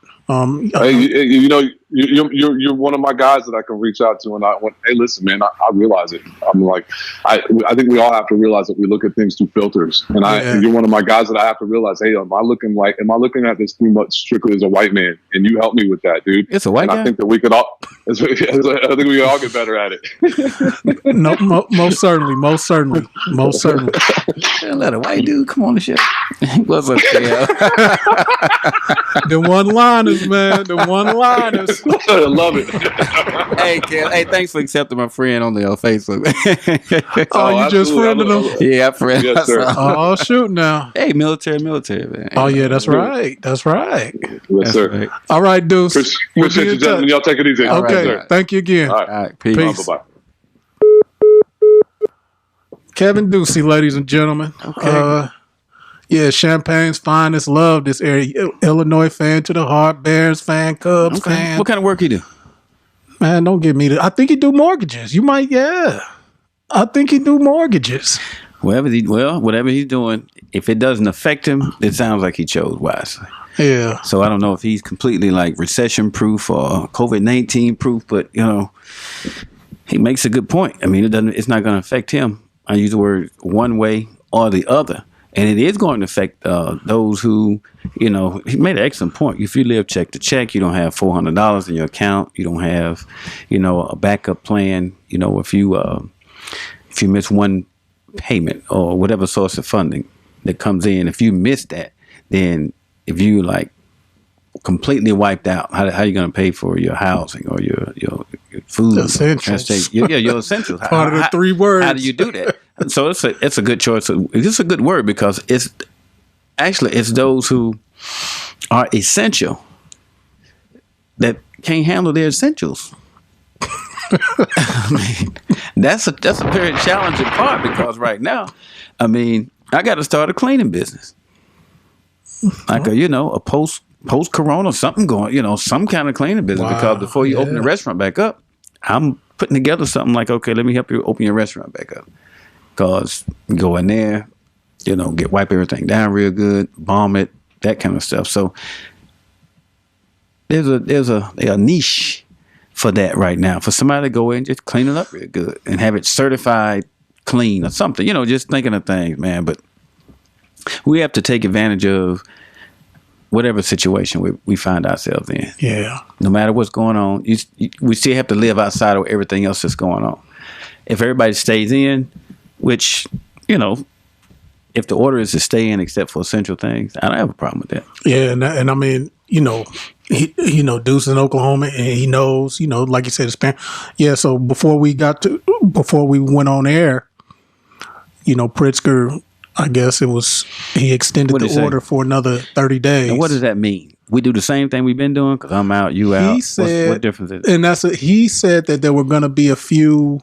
You're one of my guys that I can reach out to, and hey, listen, man, I realize it. I'm like, I think we all have to realize that we look at things through filters, and you're one of my guys that I have to realize, hey, am I looking at this too much strictly as a white man? And you help me with that, dude. It's a white guy. I think that we could all. I think we could all get better at it. No, most certainly. Yeah, let a white dude come on the show. What's up, Kel? The one-liners, man. The one-liners. I love it. Hey, Kel. Hey, thanks for accepting my friend on the Facebook. You just friended him? Yeah, I friended him. Yes, sir. Oh, shoot now. Hey, military, man. Oh, yeah, that's right. Yes, That's sir. right. All right, Deuce. Appreciate you, gentlemen. Y'all take it easy. Okay, right. Thank you again. All right. Peace. Bye-bye. Kevin Ducey, ladies and gentlemen. Okay. Yeah, Champagne's finest. Love this area. Illinois fan to the heart. Bears fan. Cubs fan. What kind of work he do? Man, don't give me the. I think he do mortgages. You might, yeah. I think he do mortgages. Whatever he's doing, if it doesn't affect him, it sounds like he chose wisely. Yeah. So I don't know if he's completely like recession proof or COVID-19 proof, but he makes a good point. I mean, it's not going to affect him. I use the word one way or the other. And it is going to affect those who, he made an excellent point. If you live check to check, you don't have $400 in your account. You don't have, a backup plan. If you miss one payment or whatever source of funding that comes in, if you miss that, then if you like completely wiped out, how are you going to pay for your housing or your food? Essentials. Your essentials. Part of the 3 words. How do you do that? So it's a good choice. It's a good word because it's those who are essential that can't handle their essentials. I mean, that's a very challenging part because right now, I mean, I got to start a cleaning business, like a post corona something going, some kind of cleaning business. Wow, because before you open the restaurant back up, I'm putting together something like, okay, let me help you open your restaurant back up. Because you go in there, wipe everything down real good, bomb it, that kind of stuff. So there's a niche for that right now, for somebody to go in and just clean it up real good and have it certified clean or something. Just thinking of things, man. But we have to take advantage of whatever situation we find ourselves in. Yeah. No matter what's going on, we still have to live outside of everything else that's going on. If everybody stays in, which, if the order is to stay in except for essential things, I don't have a problem with that. Yeah, and I mean, Deuce in Oklahoma, and he knows, like you said, it's parent. Yeah, so before we went on air, Pritzker, I guess he extended the order for another 30 days. And what does that mean? We do the same thing we've been doing because I'm out, you out. He said, what difference is it? And he said that there were going to be a few.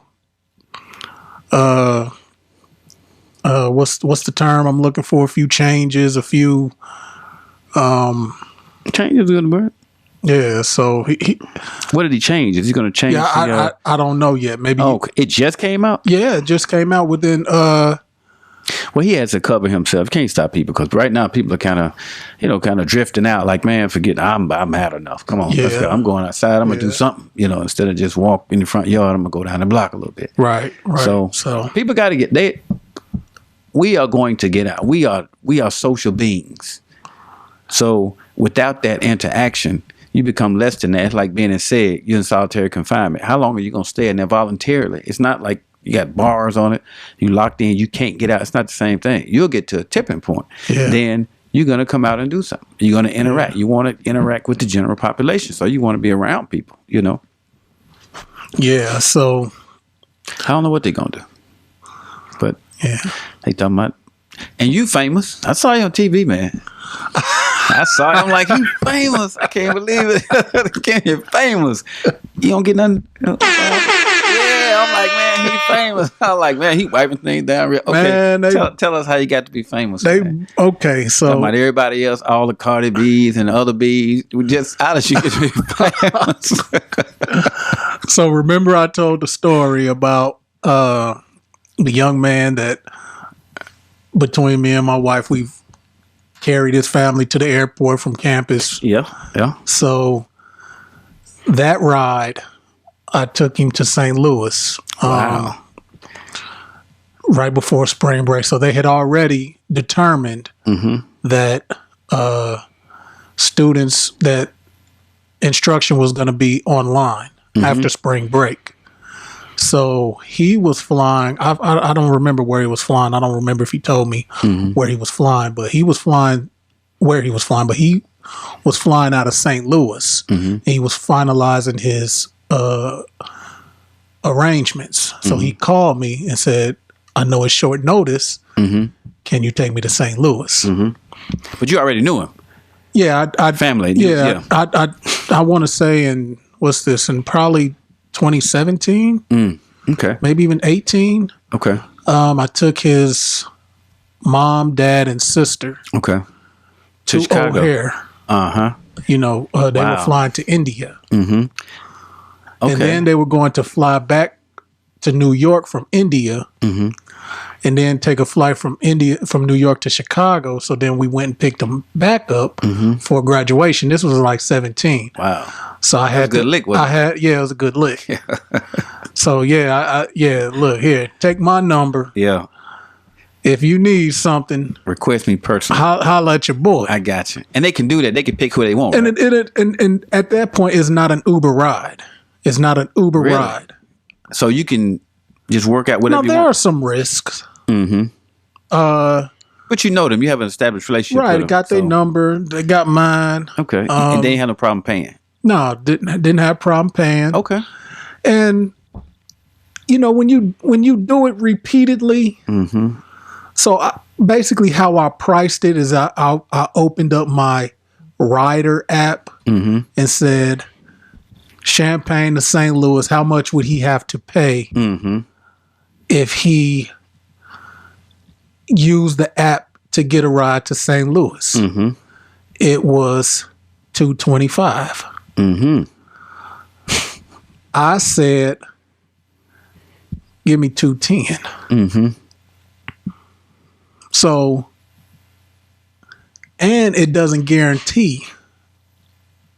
What's the term I'm looking for? A few changes, a few changes. Good word. Yeah. So he what did he change? Is he going to change? Yeah, I don't know yet. Maybe. Oh, it just came out. Yeah, it just came out within. Well, he has to cover himself. Can't stop people because right now people are kind of drifting out. Like, man, forget. I'm had enough. Come on, let's go. I'm going outside. I'm gonna do something. Instead of just walk in the front yard, I'm gonna go down the block a little bit. Right. So people got to get. We are going to get out. We are social beings. So without that interaction, you become less than that. It's like being you're in solitary confinement. How long are you gonna stay in there voluntarily? It's not like you got bars on it. You locked in. You can't get out. It's not the same thing. You'll get to a tipping point. Yeah. Then you're going to come out and do something. You're going to interact. You want to interact with the general population. So you want to be around people, Yeah. So I don't know what they're going to do. But they talking about, and you famous. I saw you on TV, man. I saw you. I'm like, you famous. I can't believe it. You're famous. You don't get nothing. I'm like, man, he famous. I'm like, man, he wiping things down real. Okay, man, tell us how you got to be famous. Okay, so talking about everybody else, all the Cardi B's and the other B's, just how did you get to be famous? So remember, I told the story about the young man that between me and my wife, we've carried his family to the airport from campus. Yeah. So that ride, I took him to St. Louis right before spring break. So they had already determined that students, that instruction was going to be online after spring break. So he was flying. I don't remember where he was flying. I don't remember if he told me where he was flying, but he was flying where he was flying. But he was flying out of St. Louis. And he was finalizing his arrangements. So he called me and said, I know it's short notice. Can you take me to St. Louis? But you already knew him. Yeah. I family. Yeah. I want to say in probably 2017. Okay. Maybe even 18. Okay. I took his mom, dad, and sister Okay. to Chicago. O'Hare. They were flying to India. Okay. And then they were going to fly back to New York from India, and then take a flight from New York to Chicago. So then we went and picked them back up for graduation. This was like 17. Wow. So I had a good lick, wasn't it? it was a good lick. So look here, take my number. Yeah. If you need something, Request me personally. holla at your boy. I got you. And they can do that. They can pick who they want. And right? and at that point, it's not an Uber ride. It's not an Uber Really? ride. So you can just work out whatever Now you there are want. some risks. But you know them. You have an established relationship Right, with them. got their number. They got mine. Okay. And they ain't have no problem paying. No, didn't have problem paying. Okay. And when you do it repeatedly, so basically how I priced it is I opened up my Rider app and said, Champaign to St. Louis, how much would he have to pay if he used the app to get a ride to St. Louis? It was $225. I said, give me $210. So, and it doesn't guarantee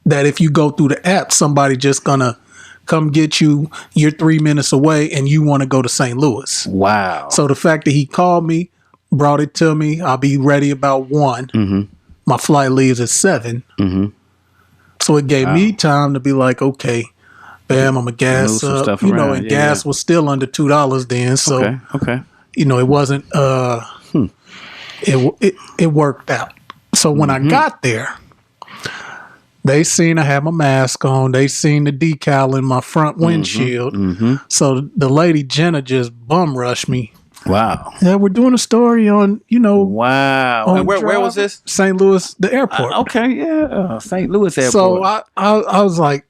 that if you go through the app, somebody just gonna come get you. You're 3 minutes away and you want to go to St. Louis. Wow. So the fact that he called me, brought it to me, I'll be ready about 1. My flight leaves at 7. So it gave me time to be like, okay, bam, I'm a gas Move some up. stuff And around. gas was still under $2 then. So Okay. it wasn't it worked out. So when I got there, they seen I had my mask on. They seen the decal in my front windshield. So the lady Jenna just bum rushed me. Wow. Yeah, we're doing a story on, Wow. on And where was this? St. Louis, the airport. Okay, yeah. St. Louis Airport. So I was like,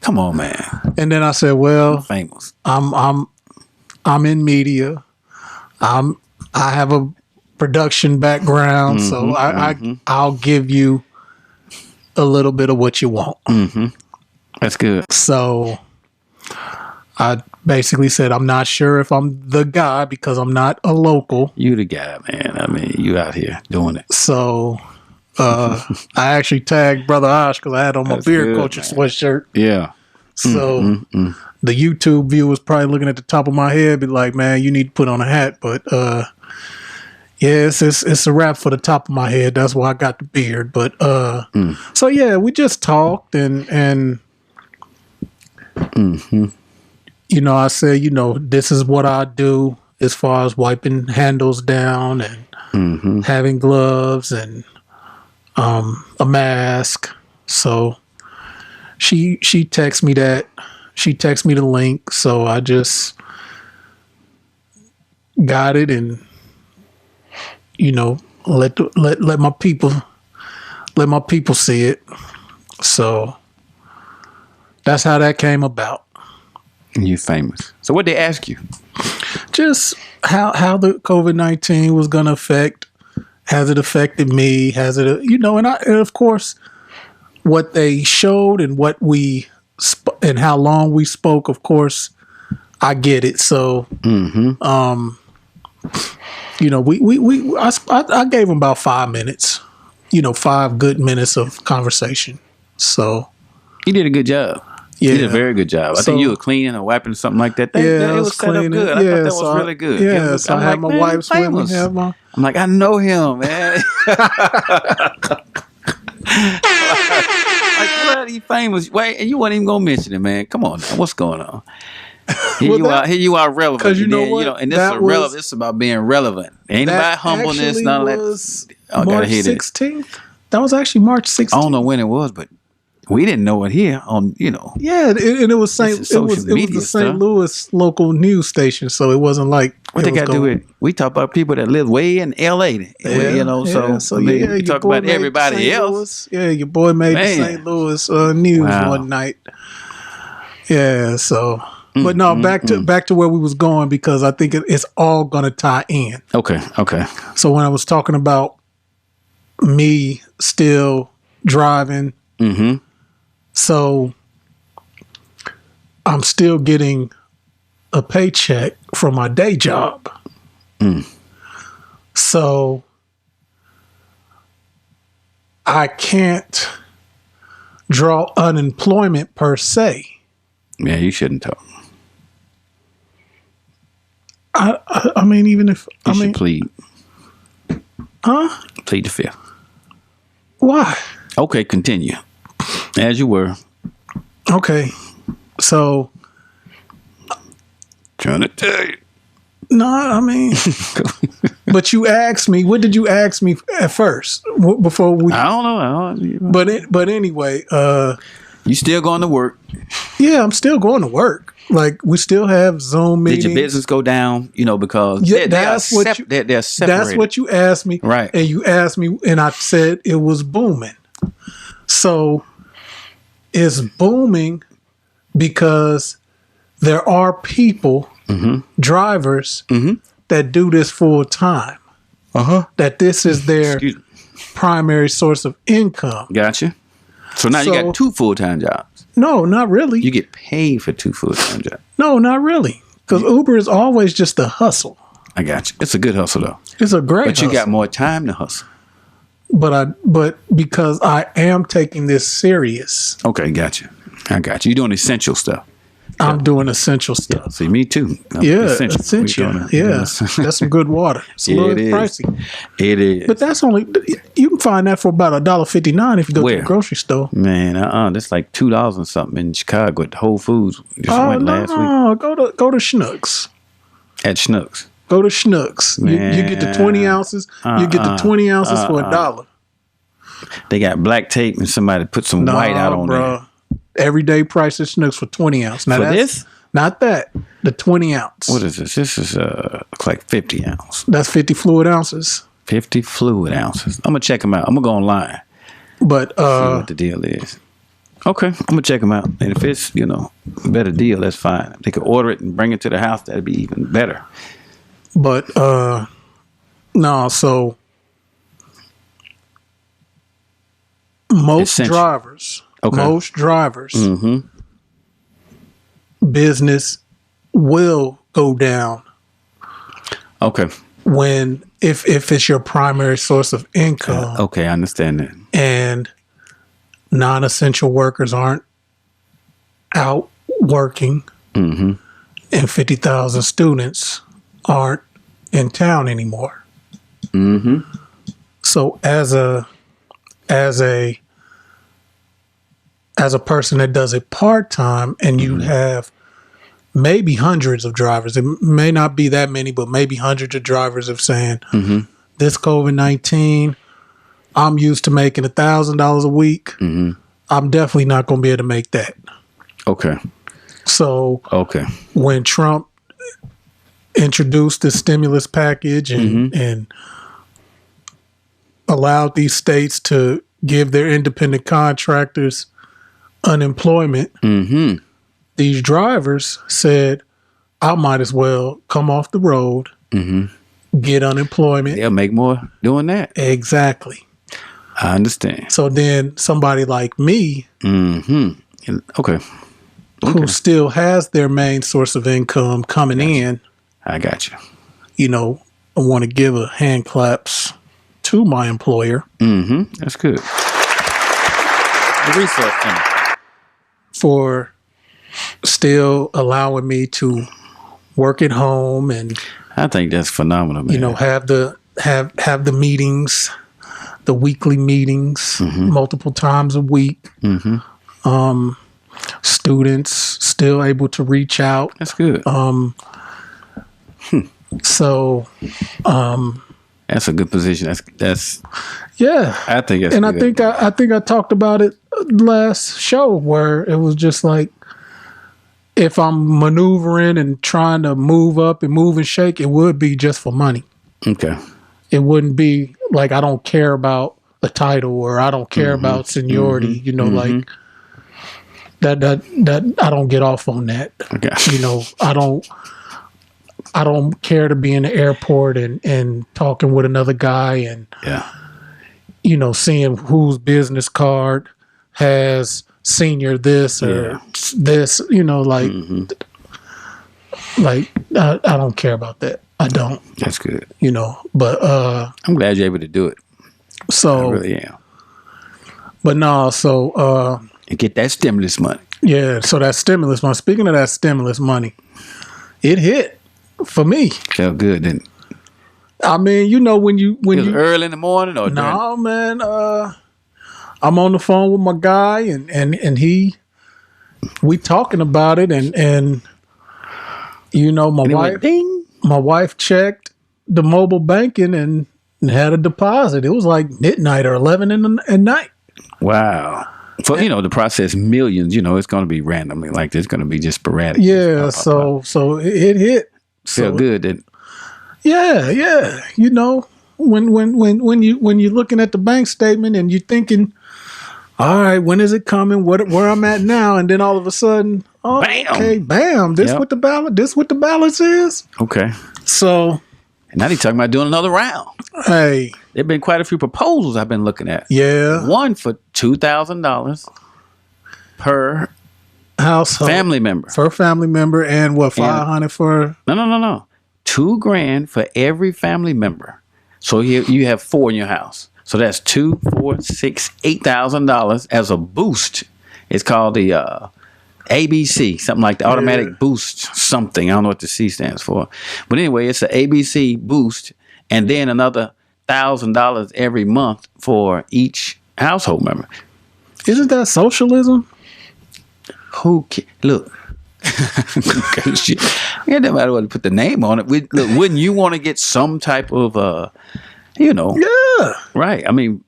come on, man. and then I said, well, Famous. I'm in media. I have a production background, so I'll give you a little bit of what you want. That's good. So I basically said, I'm not sure if I'm the guy because I'm not a local. You the guy, man. I mean, you out here doing it. So I actually tagged Brother Osh because I had on my That's beard good, culture man. sweatshirt. Yeah. So the YouTube viewers probably looking at the top of my head, be like, man, you need to put on a hat. But yeah, it's a wrap for the top of my head. That's why I got the beard. But so yeah, we just talked and I said, this is what I do as far as wiping handles down and having gloves and a mask. So she texts me that. She texts me the link. So I just got it and let my people see it. So that's how that came about. You famous. So what they ask you? Just how the COVID-19 was going to affect. Has it affected me? Has it, and of course, what they showed and what we and how long we spoke. Of course, I get it. So, I gave them about 5 minutes. 5 good minutes of conversation. So You did a good job. yeah, You did a very good job. I think you were cleaning or wiping or something like that. Yeah, it was set up good. I thought that was really good. Yeah, so I had my wipes with me. I'm like, I know him, man. Like, what? He famous. Wait, and you weren't even gonna mention it, man. Come on, now. What's going on? Here you are relevant. Because you know what? And this is relevant. This is about being relevant. It ain't about humbleness. None of that. I March 16th. That was actually March 16th. I don't know when it was, but we didn't know it here on, Yeah, and it was it was the St. Louis local news station, so it wasn't like what they got to do with. We talk about people that live way in L.A. So we talk about everybody else. Yeah, your boy made the St. Louis news one night. Yeah, so But no, back to where we was going, because I think it's all gonna tie in. Okay. So when I was talking about me still driving, so I'm still getting a paycheck from my day job. So I can't draw unemployment per se. Yeah, you shouldn't talk. I mean, even if You should plead. Huh? Plead the fifth. Why? Okay, continue. As you were. Okay, so Trying to tell you. no, I mean, but you asked me. What did you ask me at first before we? I don't know. But anyway, You still going to work? yeah, I'm still going to work. Like, we still have Zoom meetings. Did your business go down? Because Yeah, they're separated. That's what you asked me, Right? And you asked me, and I said it was booming. So it's booming because there are people, drivers, that do this full time. That this is their Excuse me. primary source of income. Gotcha. So now you So- got 2 full-time jobs. No, not really. You get paid for 2 full-time jobs. No, not really. Because Uber is always just a hustle. I got you. It's a good hustle though. It's a great But you hustle. got more time to hustle. But because I am taking this serious, Okay, gotcha. I got you. You're doing essential stuff. I'm doing essential stuff. See, me too. I'm Yeah, essential. essential. We're doing- Yeah, that's some good water. It's a Yeah, little it is. pricey, It is. but that's only you can find that for about $1.59 if you go to Where? the grocery store. Man, that's like $2 and something in Chicago at Whole Foods. Just Oh went last week no, go to Schnucks. at Schnucks. Go to Schnucks. You get the 20 ounces. You get the 20 ounces for $1. They got black tape and somebody put some white out on there. Everyday price of Schnucks for 20 ounce. Now For that's, this? Not that. The 20 ounce. What is this? This is looks like 50 ounce. That's 50 fluid ounces. 50 fluid ounces. I'm gonna check them out. I'm gonna go online. But See what the deal is. Okay, I'm gonna check them out. And if it's a better deal, that's fine. If they could order it and bring it to the house, that'd be even better. But no, so most Essential. drivers, Mm-hmm. business will go down Okay. when if it's your primary source of income Okay, I understand that. and non-essential workers aren't out working and 50,000 students aren't in town anymore. So as a person that does it part-time and you have maybe hundreds of drivers, it may not be that many, but maybe hundreds of drivers of saying, this COVID-19, I'm used to making $1,000 a week. I'm definitely not going to be able to make that. Okay. So Okay. when Trump introduced the stimulus package and allowed these states to give their independent contractors unemployment, these drivers said, I might as well come off the road, get unemployment. They'll make more doing that. Exactly. I understand. So then somebody like me, Okay. who still has their main source of income coming in, I got you. I want to give a hand claps to my employer That's good. The resource center. for still allowing me to work at home and I think that's phenomenal, man. have the meetings, the weekly meetings, multiple times a week. Students still able to reach out. That's good. So That's a good position. That's. yeah, I think that's. and good. I think I talked about it last show where it was just like, if I'm maneuvering and trying to move up and move and shake, it would be just for money. Okay. It wouldn't be like I don't care about the title or I don't care about seniority. Like that I don't get off on that. Okay. You know, I don't care to be in the airport and talking with another guy and you know, seeing whose business card has senior this or this, you know, like like I don't care about that. I don't. That's good. You know, but I'm glad you're able to do it. so I really am. but no, so And get that stimulus money. yeah, so that stimulus money. Speaking of that stimulus money, it hit for me. Felt good, didn't it? I mean, you know, when It was you early in the morning or during? no man, I'm on the phone with my guy and we talking about it and you know And it went ding. my wife checked the mobile banking and had a deposit. It was like midnight or 11 at night. Wow. For you know, to process millions, you know, it's going to be randomly. Like it's going to be just sporadic. Yeah, Just pop, pop, pop. so it hit. Felt good, didn't it? Yeah. You know, when you're looking at the bank statement and you're thinking, all right, when is it coming? Where I'm at now? And then all of a sudden, oh, Bam. okay, bam. This Yep. what the balance. This what the balance is. Okay. So And now they're talking about doing another round. hey, There've been quite a few proposals I've been looking at. yeah, One for $2,000 per household family member. for a family member and what 500 for No. $2,000 for every family member. So you have 4 in your house. So that's $2,000, $4,000, $6,000, $8,000 as a boost. It's called the ABC, something like the automatic boost something. I don't know what the C stands for. But anyway, it's an ABC boost and then another $1,000 every month for each household member. Isn't that socialism? Look. It doesn't matter what to put the name on it. Look, wouldn't you want to get some type of, Yeah. right? I mean,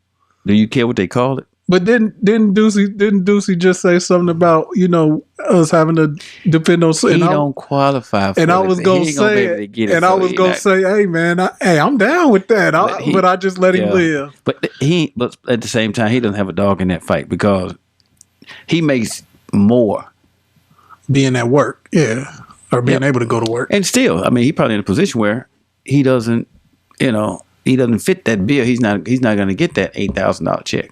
do you care what they call it? But didn't Ducey just say something about, you know, us having to depend on He don't qualify for it. and I was gonna say I was gonna say, hey man, I'm down with that. But I just let him live. But at the same time, he doesn't have a dog in that fight because he makes more. Being at work, yeah. Or being able to go to work. And still, I mean, he's probably in a position where he doesn't, he doesn't fit that bill. He's not going to get that $8,000 check.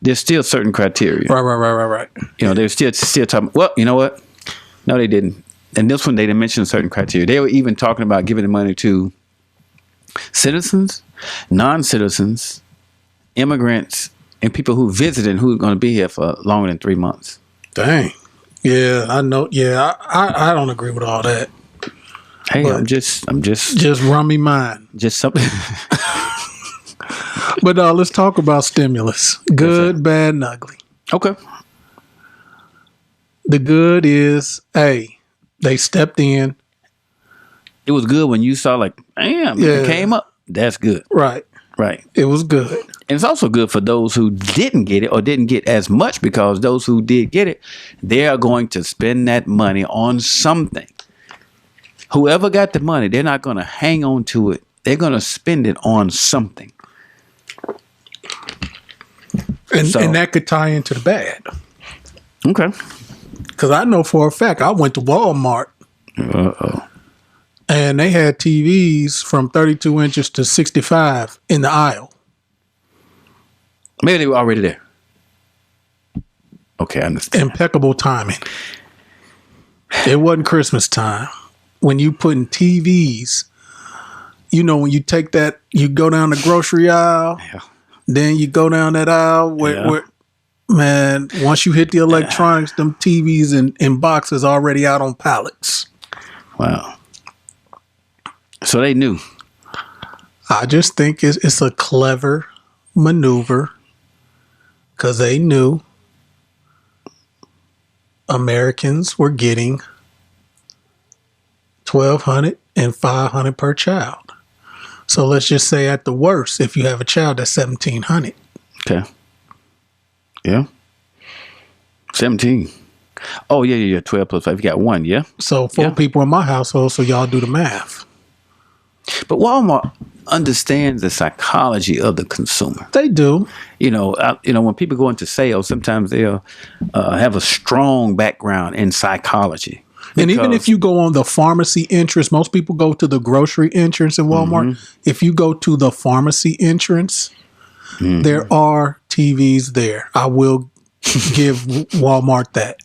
There's still certain criteria. Right. You know, they're still talking. Well, you know what? No, they didn't. And this one, they didn't mention certain criteria. They were even talking about giving the money to citizens, non-citizens, immigrants, and people who visited and who are going to be here for longer than 3 months. Dang. Yeah, I know. Yeah, I don't agree with all that. Hey, But I'm just run me mine. just something. But let's talk about stimulus. Good, bad, and ugly. Okay. The good is, hey, they stepped in. It was good when you saw like, damn, Yeah. it came up. That's good. Right. Right. It was good. And it's also good for those who didn't get it or didn't get as much because those who did get it, they are going to spend that money on something. Whoever got the money, they're not going to hang on to it. They're going to spend it on something. And that could tie into the bad. Okay. Because I know for a fact, I went to Walmart Uh-oh. and they had TVs from 32 inches to 65 in the aisle. Maybe they were already there. Okay, I understand. Impeccable timing. It wasn't Christmas time. When you putting TVs, you know, when you take that, you go down the grocery aisle, then you go down that aisle where man, once you hit the electronics, them TVs and boxes already out on pallets. Wow. So they knew. I just think it's a clever maneuver because they knew Americans were getting $1,200 and $500 per child. So let's just say at the worst, if you have a child, that's $1,700. Okay. Yeah. 17. Oh, yeah. 12 plus 5. You got 1, yeah? So 4 people in my household, so y'all do the math. But Walmart, understands the psychology of the consumer. They do. When people go into sales, sometimes they'll have a strong background in psychology. And even if you go on the pharmacy entrance, most people go to the grocery entrance in Walmart. If you go to the pharmacy entrance, there are TVs there. I will give Walmart that.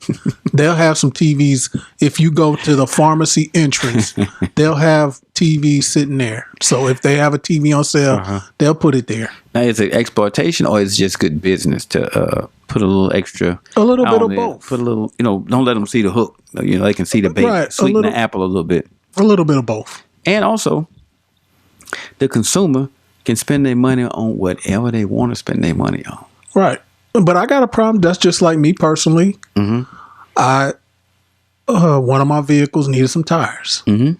They'll have some TVs. If you go to the pharmacy entrance, they'll have TVs sitting there. So if they have a TV on sale, they'll put it there. Now, is it exploitation or is it just good business to put a little extra? A little bit of both. Put a little, don't let them see the hook. They can see the bait. Right, Sweeten the apple a little bit. A little bit of both. And also, the consumer can spend their money on whatever they want to spend their money on. Right. But I got a problem. That's just like me personally. One of my vehicles needed some tires. The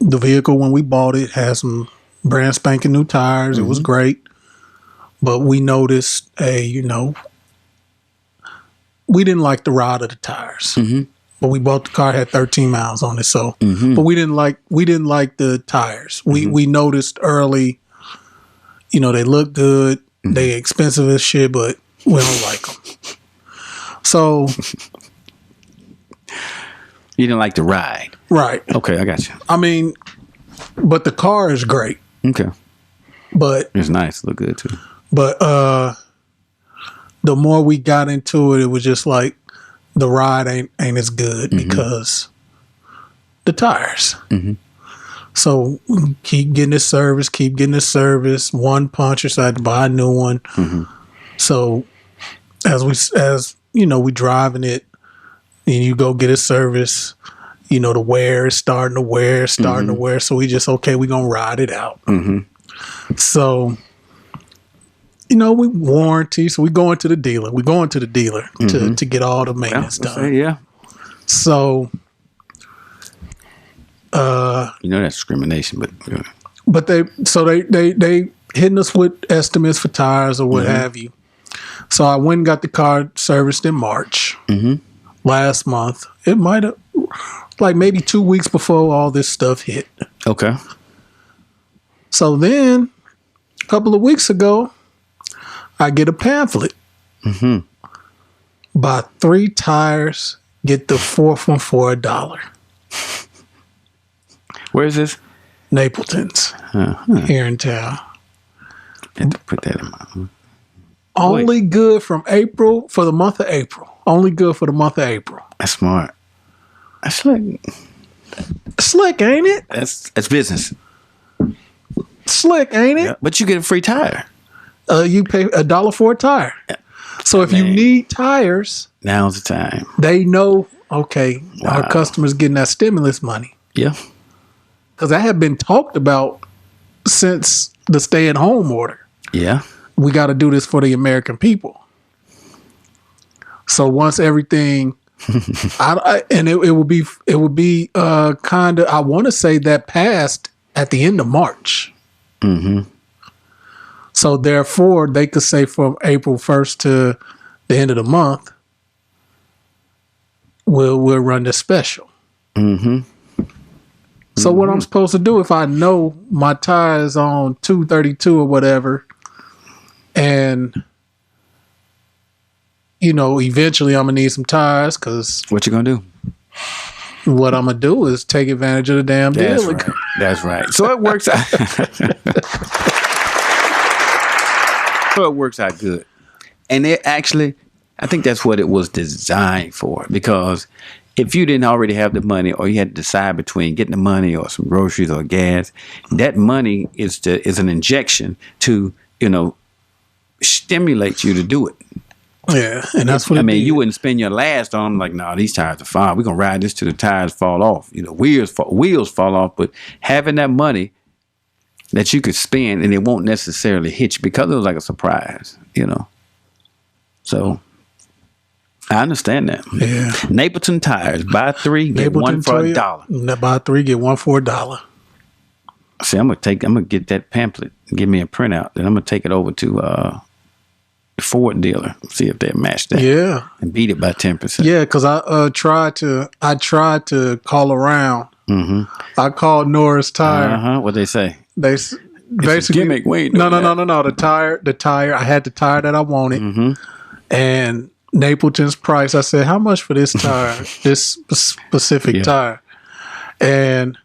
vehicle, when we bought it, had some brand spanking new tires. It was great. But we noticed we didn't like the ride of the tires. But we bought the car, had 13 miles on it. So, but we didn't like the tires. We noticed early, they look good. They expensive as shit, but we don't like them. So you didn't like the ride, right? Okay, I got you. I mean, but the car is great. Okay, but it's nice, look good too. But the more we got into it, it was just like the ride ain't as good because the tires. So we keep getting this service, one puncture, so I had to buy a new one. So as we driving it, and you go get a service, the wear is starting to wear. So we just, we gonna ride it out. So, we warranty. So we going to the dealer. To get all the maintenance done. Yeah. So. That's discrimination, but they hitting us with estimates for tires or what have you. So I went and got the car serviced in March last month. It might have maybe 2 weeks before all this stuff hit. Okay. So then a couple of weeks ago, I get a pamphlet. Buy 3 tires, get the 4th one for $1. Where is this? Napleton's here in town. Had to put that in my. Only good from April for the month of April. Only good for the month of April. That's smart. That's slick. Slick, ain't it? That's business. Slick, ain't it? Yeah, but you get a free tire. You pay $1 for a tire. Yeah. So if you need tires, now's the time. They know. Okay, our customers getting that stimulus money. Yeah. Because that had been talked about since the stay-at-home order. Yeah. We got to do this for the American people. So once everything, it would be kind of, I want to say that passed at the end of March. So therefore, they could say from April 1st to the end of the month, we'll run this special. So what I'm supposed to do if I know my tires on 232 or whatever, and eventually I'm gonna need some tires because what you gonna do? What I'm gonna do is take advantage of the damn deal. Right. That's right. So it works out. Good, and it actually, I think that's what it was designed for, because if you didn't already have the money, or you had to decide between getting the money or some groceries or gas, that money is an injection to, stimulate you to do it. Yeah, and that's what you wouldn't spend your last on them like, no, these tires are fine. We're gonna ride this till the tires fall off. Wheels fall off. But having that money that you could spend and it won't necessarily hit you because it was like a surprise, So I understand that. Yeah. Napleton tires, buy 3, get Napleton 1 for $1. Buy 3, get 1 for $1. See, I'm gonna get that pamphlet and give me a printout. Then I'm gonna take it over to the Ford dealer, see if they match that. Yeah. And beat it by 10%. Yeah, because I tried to call around I called Norris Tire. What they say? They basically gimmick. Wait, no. The tire. I had the tire that I wanted, and Napleton's price. I said, "How much for this tire? This specific tire?" And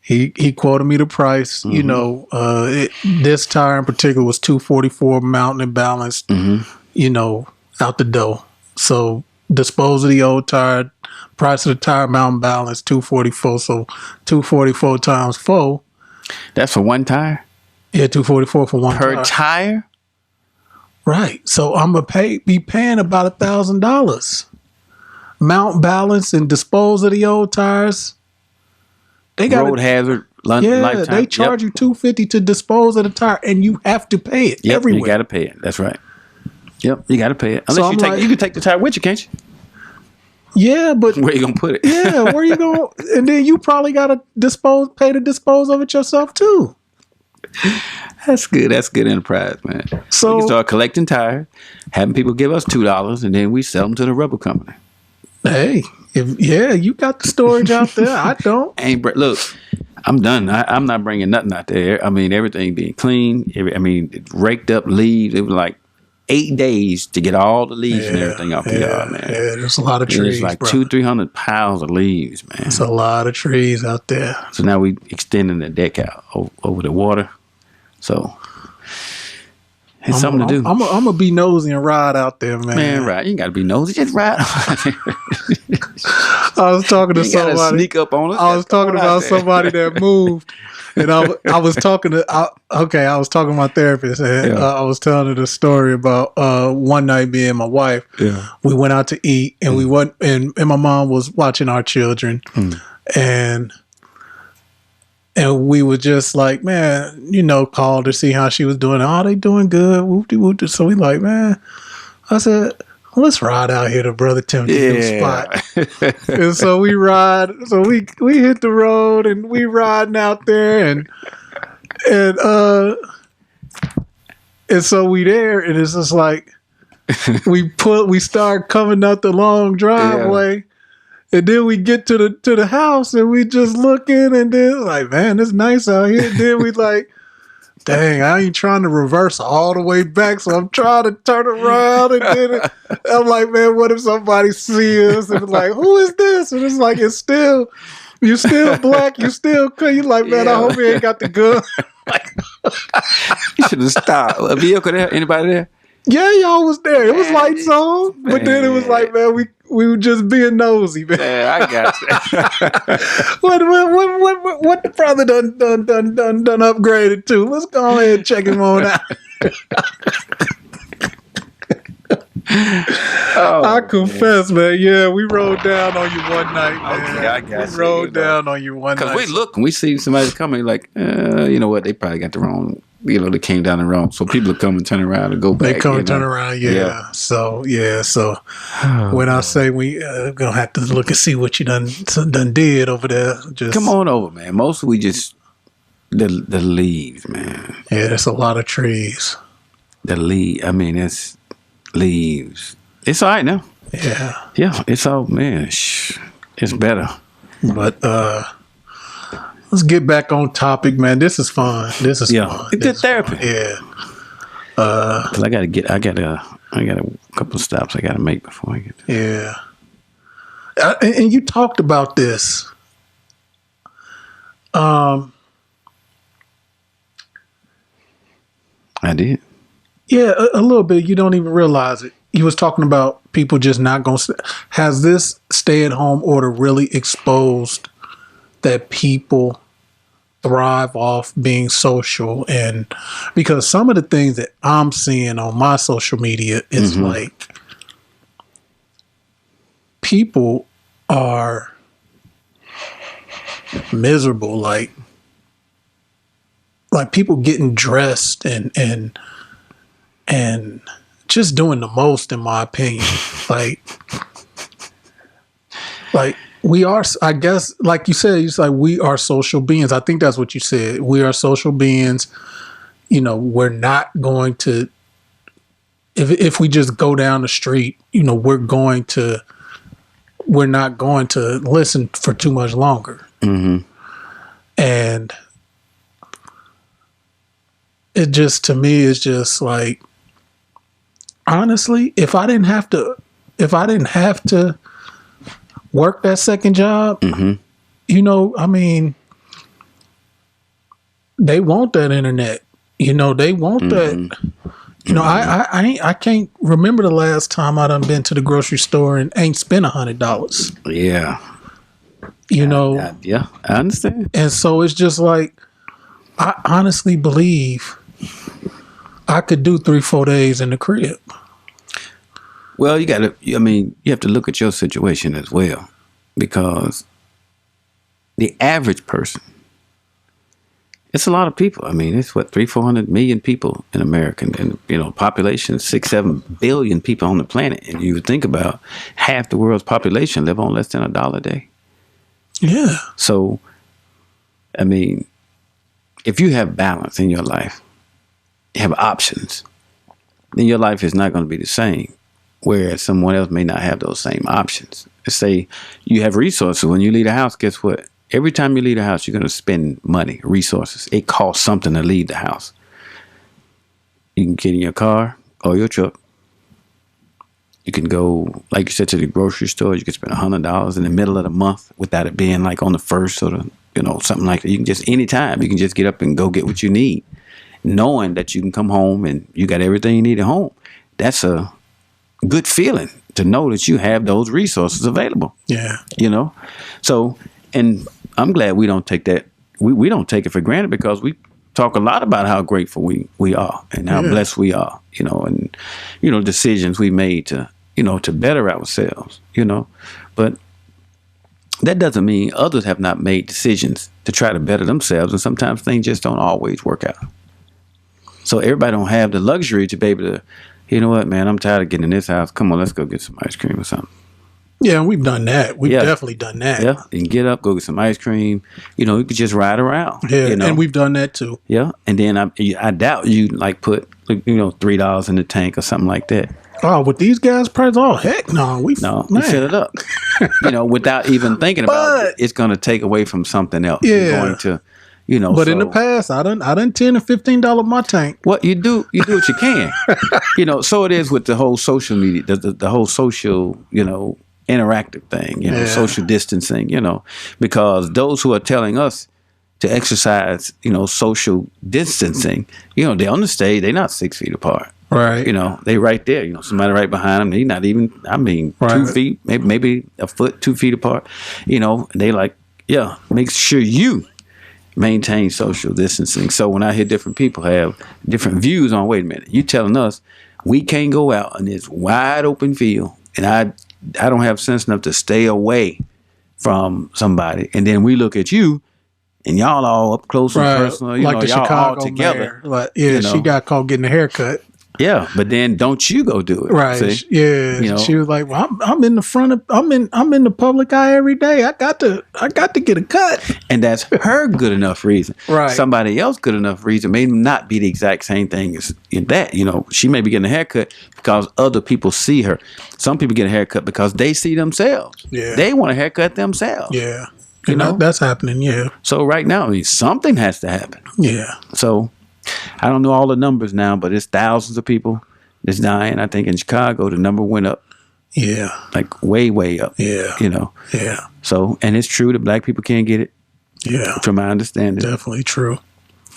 he quoted me the price. You know, this tire in particular was $244 mountain and balanced. You know, out the door. So dispose of the old tire. Price of the tire, mountain balance, $244. So $244 times 4. That's for one tire? Yeah, $244 for one per tire. Right. So I'm gonna be paying about $1,000. Mount balance and dispose of the old tires. They got road hazard. Lifetime. They charge you $250 to dispose of the tire, and you have to pay it everywhere. You got to pay it. That's right. Yep, you got to pay it. Unless you can take the tire with you, can't you? Yeah, but where you gonna put it? Yeah, where you going? And then you probably got to pay to dispose of it yourself too. That's good. That's good enterprise, man. So we can start collecting tires, having people give us $2, and then we sell them to the rubber company. Hey, you got the storage out there. I don't. Look, I'm done. I'm not bringing nothing out there. I mean, everything being clean. Raked up leaves. It was like 8 days to get all the leaves and everything off the yard, man. Yeah, there's a lot of trees. It's like 200-300 pounds of leads, man. It's a lot of trees out there. So now we extending the deck out over the water. So it's something to do. I'm gonna be nosy and ride out there, man. Man, right? You ain't got to be nosy. Just ride. I was talking to somebody. Sneak up on us. I was talking about somebody that moved, and I was talking to. I was talking to my therapist, and I was telling her the story about one night me and my wife. Yeah, we went out to eat, and we went, and my mom was watching our children, and we were just like, man, called to see how she was doing. Oh, they doing good. Whoopty whoopty. So we like, man. I said, let's ride out here to Brother Timothy's new spot. And so we ride. So we hit the road and we riding out there and so we there and it's just like we start coming up the long driveway. Yeah. And then we get to the house and we just looking and then like, man, it's nice out here. And then we like, dang, I ain't trying to reverse all the way back, so I'm trying to turn around. And then I'm like, man, what if somebody sees us and like, who is this? And it's like, you still black, you still cool. You like, man, I hope he ain't got the gun. You should have stopped. A vehicle there? Anybody there? Yeah, y'all was there. It was lights on, but then it was like, man, we were just being nosy, man. I got you. What the brother done upgraded to? Let's go ahead and check him on out. I confess, man. Yeah, we rode down on you one night, man. Okay, I got you. We rode down on you one night. Because we look and we see somebody coming, like, you know what? They probably got the wrong. They came down the wrong. So people come and turn around and go back. They come and turn around, yeah. So when I say we gonna have to look and see what you done did over there, just come on over, man. Mostly we just the leaves, man. Yeah, there's a lot of trees. It's leaves. It's all right now. Yeah. It's all, man. It's better. But let's get back on topic, man. This is fun. Fun. It's good therapy. Yeah. Cause I got a couple of stops I got to make before I get there. Yeah. And you talked about this. I did. Yeah, a little bit. You don't even realize it. You was talking about people just not going to... Has this stay-at-home order really exposed that people thrive off being social? And because some of the things that I'm seeing on my social media, it's like people are miserable. Like people getting dressed and just doing the most, in my opinion. Like we are, I guess, like you said, it's like we are social beings. I think that's what you said. We are social beings. We're not going to, if we just go down the street, we're not going to listen for too much longer. And it just, to me, is just like, honestly, if I didn't have to work that second job, you know, I mean, they want that internet. You know, they want that. You know, I can't remember the last time I done been to the grocery store and ain't spent $100. Yeah. You know. I understand. And so it's just like, I honestly believe I could do 3-4 days in the crib. Well, you have to look at your situation as well, because the average person, it's a lot of people. I mean, it's 300-400 million people in America, and you know, population 6-7 billion people on the planet. And you think about half the world's population live on less than $1 a day. Yeah. So, I mean, if you have balance in your life, you have options, then your life is not going to be the same. Whereas someone else may not have those same options. Let's say you have resources. When you leave the house, guess what? Every time you leave the house, you're going to spend money, resources. It costs something to leave the house. You can get in your car or your truck. You can go, like you said, to the grocery store. You can spend $100 in the middle of the month without it being like on the first or the, you know, something like that. You can just, anytime, you can just get up and go get what you need, knowing that you can come home and you got everything you need at home. That's a good feeling to know that you have those resources available. Yeah. You know? So, and I'm glad we don't take that, we don't take it for granted, because we talk a lot about how grateful we are and how blessed we are, you know, and, you know, decisions we made to, you know, to better ourselves, you know. But that doesn't mean others have not made decisions to try to better themselves, and sometimes things just don't always work out. So everybody don't have the luxury to be able to, you know what, man, I'm tired of getting in this house. Come on, let's go get some ice cream or something. Yeah, we've done that. We've definitely done that. Yeah, you can get up, go get some ice cream. You know, you could just ride around. Yeah, you know? and we've done that too. Yeah, and then I doubt you like put, you know, $3 in the tank or something like that. Oh, with these guys' price? Oh, heck no. You fill it up. You know, without even thinking about it, it's going to take away from something else. Yeah. You're going to, you know. But in the past, I done $10 and $15 my tank. What you do what you can. You know, so it is with the whole social media, the whole social, you know, interactive thing, you know, social distancing, you know, because those who are telling us to exercise, you know, social distancing, you know, they're on the stage, they're not 6 feet apart. Right. You know, they right there, you know, somebody right behind them. They not even, 2 feet, maybe a foot, 2 feet apart. You know, they like, make sure you maintain social distancing. So when I hear different people have different views on, wait a minute, you telling us we can't go out in this wide open field, and I don't have sense enough to stay away from somebody, and then we look at you and y'all all up close and personal, you like know, the y'all Chicago all together. Mayor. You know. She got caught getting a haircut. Yeah, but then don't you go do it, right? See? Yeah, you know? She was like, "Well, I'm in the front of, I'm in the public eye every day. I got to get a cut." And that's her good enough reason. Right. Somebody else good enough reason may not be the exact same thing as that. You know, she may be getting a haircut because other people see her. Some people get a haircut because they see themselves. Yeah, they want a haircut themselves. Yeah, you know that's happening. Yeah. So right now, I mean, something has to happen. Yeah. So I don't know all the numbers now, but it's thousands of people that's dying. I think in Chicago, the number went up. Yeah. Like way, way up. Yeah. You know. Yeah. So, and it's true that black people can't get it. Yeah. From my understanding. Definitely true.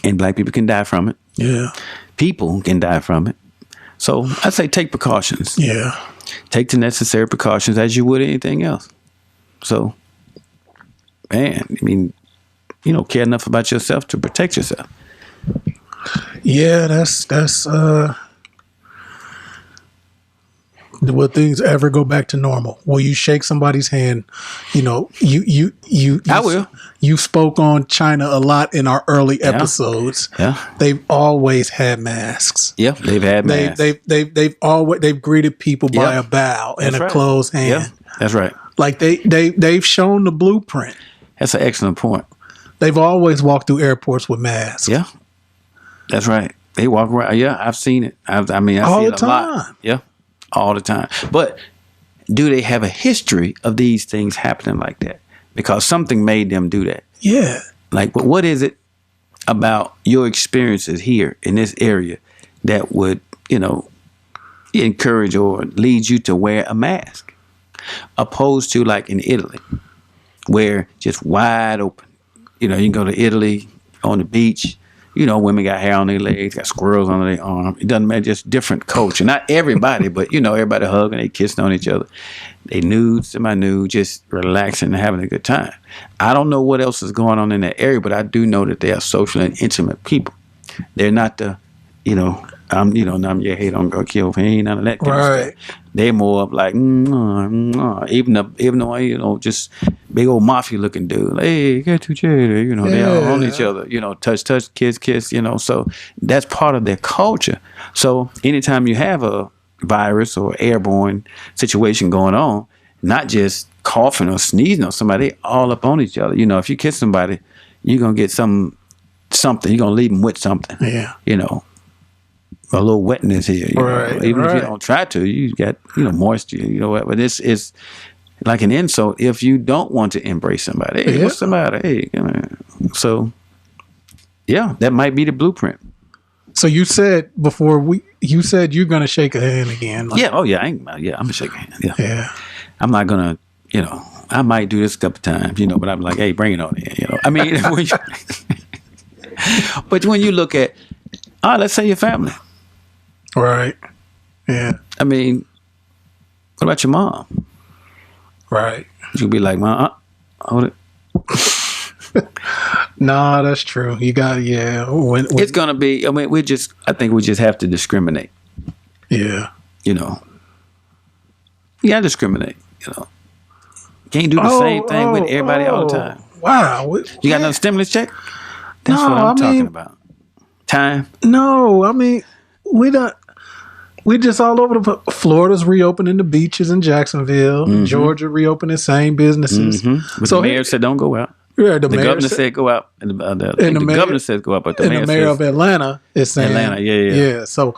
And black people can die from it. Yeah. People can die from it. So I say take precautions. Yeah. Take the necessary precautions as you would anything else. So, man, I mean, you know, care enough about yourself to protect yourself. Yeah, that's will things ever go back to normal? Will you shake somebody's hand? You know, you I will. You spoke on China a lot in our early episodes. Yeah. They've always had masks. Yeah, they've had masks. They've greeted people by a bow and a closed hand. Yeah, that's right. Like they've shown the blueprint. That's an excellent point. They've always walked through airports with masks. Yeah. That's right. They walk around. Yeah, I've seen it. I see it a lot. Yeah, all the time. But do they have a history of these things happening like that? Because something made them do that. Yeah. Like, but what is it about your experiences here in this area that would, encourage or lead you to wear a mask, opposed to like in Italy, where just wide open. You can go to Italy on the beach. Women got hair on their legs, got squirrels on their arm. It doesn't matter, just different culture. Not everybody, but everybody hugging, they kissing on each other. They nude, semi-nude, just relaxing and having a good time. I don't know what else is going on in that area, but I do know that they are social and intimate people. They're not the, I'm your head on go kill me, none of that kind of stuff. They're more of like, even though, just big old mafia looking dude. Hey, get to jail, they all on each other, touch, kiss, so that's part of their culture. So anytime you have a virus or airborne situation going on, not just coughing or sneezing on somebody, they all up on each other. If you kiss somebody, you're going to get something, you're going to leave them with something. Yeah. A little wetness here. Even if you don't try to, you got, moisture, but this is like an insult if you don't want to embrace somebody. Hey, what's the matter? Hey, so yeah, that might be the blueprint. So you said before you said you're gonna shake a hand again. Like, I'm gonna shake a hand. Yeah. I'm not gonna, I might do this a couple times, but I'm like, hey, bring it on in, I mean, but when you look at, let's say your family. Right. Yeah. I mean, what about your mom? Right. You'll be like, Mom, hold it. Nah, that's true. You got, when it's gonna be. I mean, I think we just have to discriminate. Yeah. You gotta discriminate. Can't do the same thing with everybody all the time. Wow. You got another stimulus check? That's what I'm talking about. Time? No, I mean, we just all over Florida's reopening the beaches in Jacksonville. Mm-hmm. Georgia reopening same businesses. Mm-hmm. But so the mayor said don't go out. Yeah, the governor said go out. And the governor said go out, but the mayor of Atlanta is saying Atlanta. Yeah. So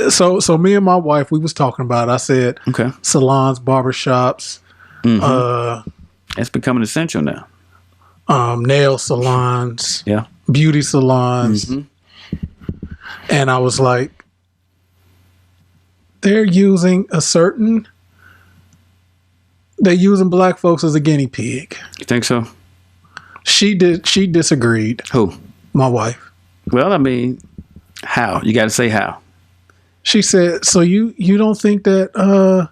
so me and my wife, we was talking about it. I said, okay, salons, barbershops. Mm-hmm. It's becoming essential now. Nail salons. Yeah. Beauty salons. Mm-hmm. And I was like, they're using black folks as a guinea pig. You think so? She disagreed. Who? My wife. Well, I mean, how? You got to say how. She said, so you don't think that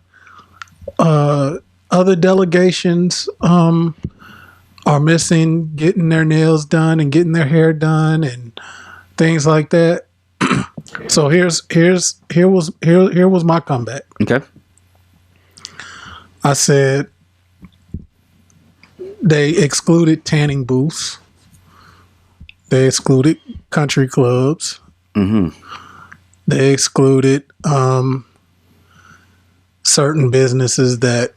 other delegations are missing getting their nails done and getting their hair done and things like that? So here was my comeback. Okay. I said they excluded tanning booths. They excluded country clubs. Mm-hmm. They excluded certain businesses that,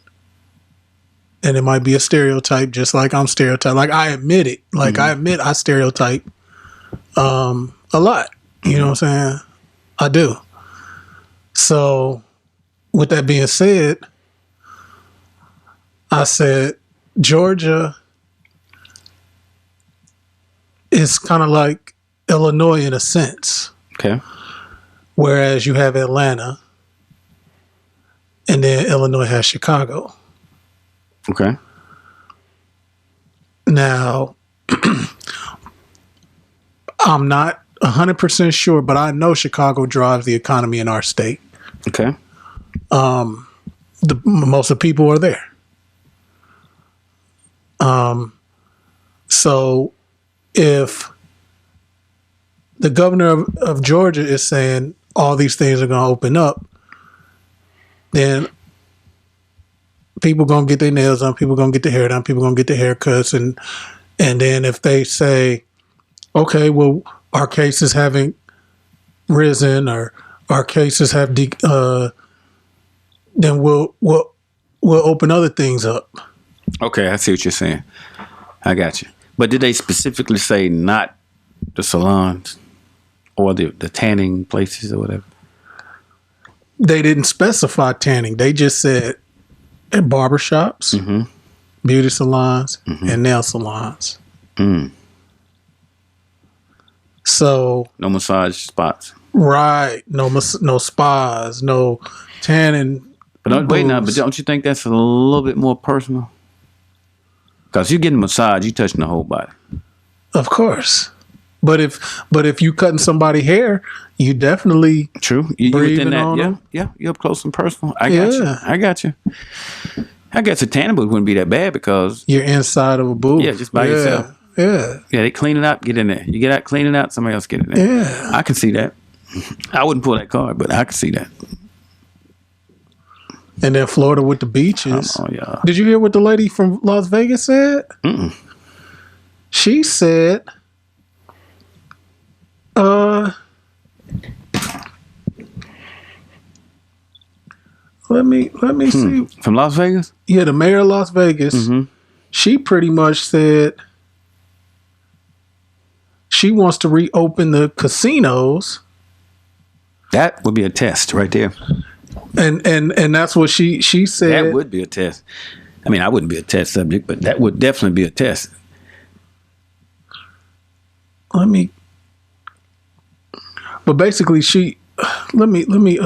and it might be a stereotype, just like I'm stereotyped. Like I admit it. Like I admit I stereotype a lot. You know what I'm saying? I do. So, with that being said, I said Georgia is kind of like Illinois in a sense. Okay. Whereas you have Atlanta, and then Illinois has Chicago. Okay. Now, I'm not 100% sure, but I know Chicago drives the economy in our state. Okay. Most of the people are there. So if the governor of Georgia is saying all these things are going to open up, then people going to get their nails done, people going to get their hair done, people going to get their haircuts, and then if they say, okay, well, our cases haven't risen, or our cases have, then we'll open other things up. Okay, I see what you're saying. I got you. But did they specifically say not the salons or the tanning places or whatever? They didn't specify tanning. They just said at barbershops, beauty salons, and nail salons. So no massage spots. Right. No spas, no tanning. But wait now, but don't you think that's a little bit more personal? Because you're getting a massage, you're touching the whole body. Of course. But if you cutting somebody's hair, you definitely true. You within that, on them. Yeah, you're up close and personal. I got you. I guess a tanning booth wouldn't be that bad because you're inside of a booth. Yeah, just by yourself. Yeah. Yeah, they clean it up, get in there. You get out, clean it out, somebody else get in there. Yeah. I can see that. I wouldn't pull that card, but I can see that. And then Florida with the beaches. Oh, yeah. Did you hear what the lady from Las Vegas said? Mm-mm. She said, let me see. From Las Vegas? Yeah, the mayor of Las Vegas. Mm-hmm. She pretty much said she wants to reopen the casinos. That would be a test right there. And that's what she said. That would be a test. I mean, I wouldn't be a test subject, but that would definitely be a test. But basically let me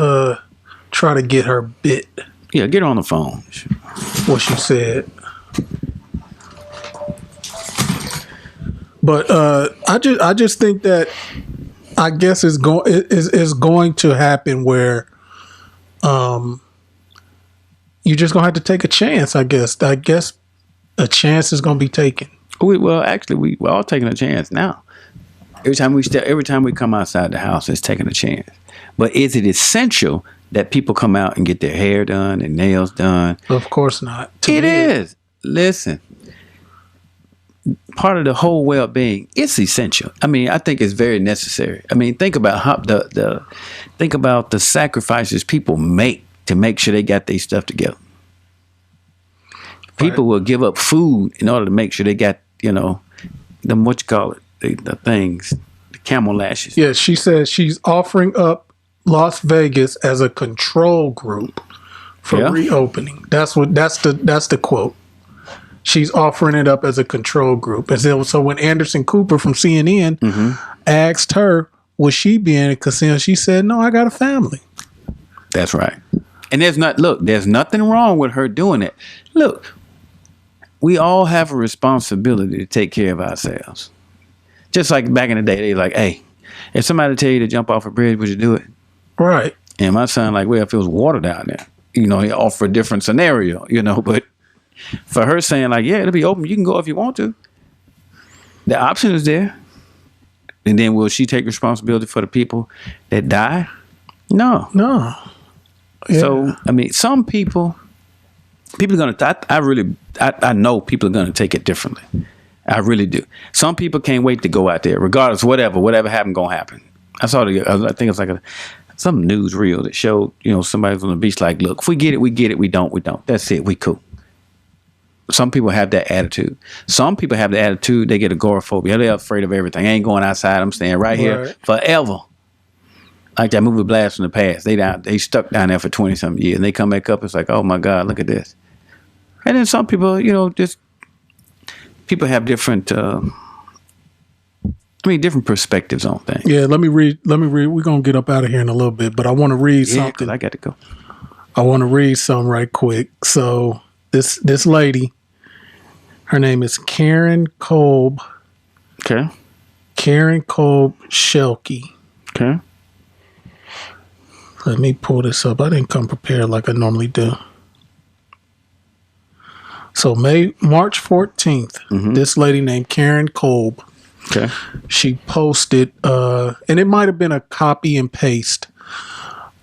try to get her bit. Yeah, get her on the phone. What she said. But I just think that I guess is going to happen where you're just gonna have to take a chance. I guess a chance is gonna be taken. Well, actually, we're all taking a chance now. Every time we come outside the house, it's taking a chance. But is it essential that people come out and get their hair done and nails done? Of course not. It is. Listen, part of the whole well-being, it's essential. I mean, I think it's very necessary. I mean, think about how think about the sacrifices people make to make sure they got their stuff together. People will give up food in order to make sure they got, the things, the camel lashes. Yeah, she says she's offering up Las Vegas as a control group for reopening. That's the quote. She's offering it up as a control group. So when Anderson Cooper from CNN asked her, would she be in a casino? She said, no, I got a family. That's right. And there's nothing wrong with her doing it. Look, we all have a responsibility to take care of ourselves. Just like back in the day, they like, hey, if somebody tell you to jump off a bridge, would you do it? Right. And my son like, well, if it was water down there, he offer a different scenario, but for her saying like, yeah, it'll be open, you can go if you want to. The option is there. And then will she take responsibility for the people that die? No. Yeah. So, I mean, some people are going to, I know people are going to take it differently. I really do. Some people can't wait to go out there, regardless, whatever happened, going to happen. I think it's like some news reel that showed, somebody's on the beach like, look, if we get it, we get it. We don't, we don't. That's it. We cool. Some people have that attitude. Some people have the attitude, they get agoraphobia. They're afraid of everything. I ain't going outside. I'm staying right here forever. Like that movie Blast from the Past. They stuck down there for 20-something years. And they come back up. It's like, oh, my God, look at this. And then some people, people have different, different perspectives on things. Yeah, let me read. We're going to get up out of here in a little bit, but I want to read something. I got to go. I want to read something right quick. So this lady, her name is Karen Kolb. Okay. Karen Kolb Shelke. Okay. Let me pull this up. I didn't come prepared like I normally do. So March 14th, this lady named Karen Kolb, she posted, and it might have been a copy and paste,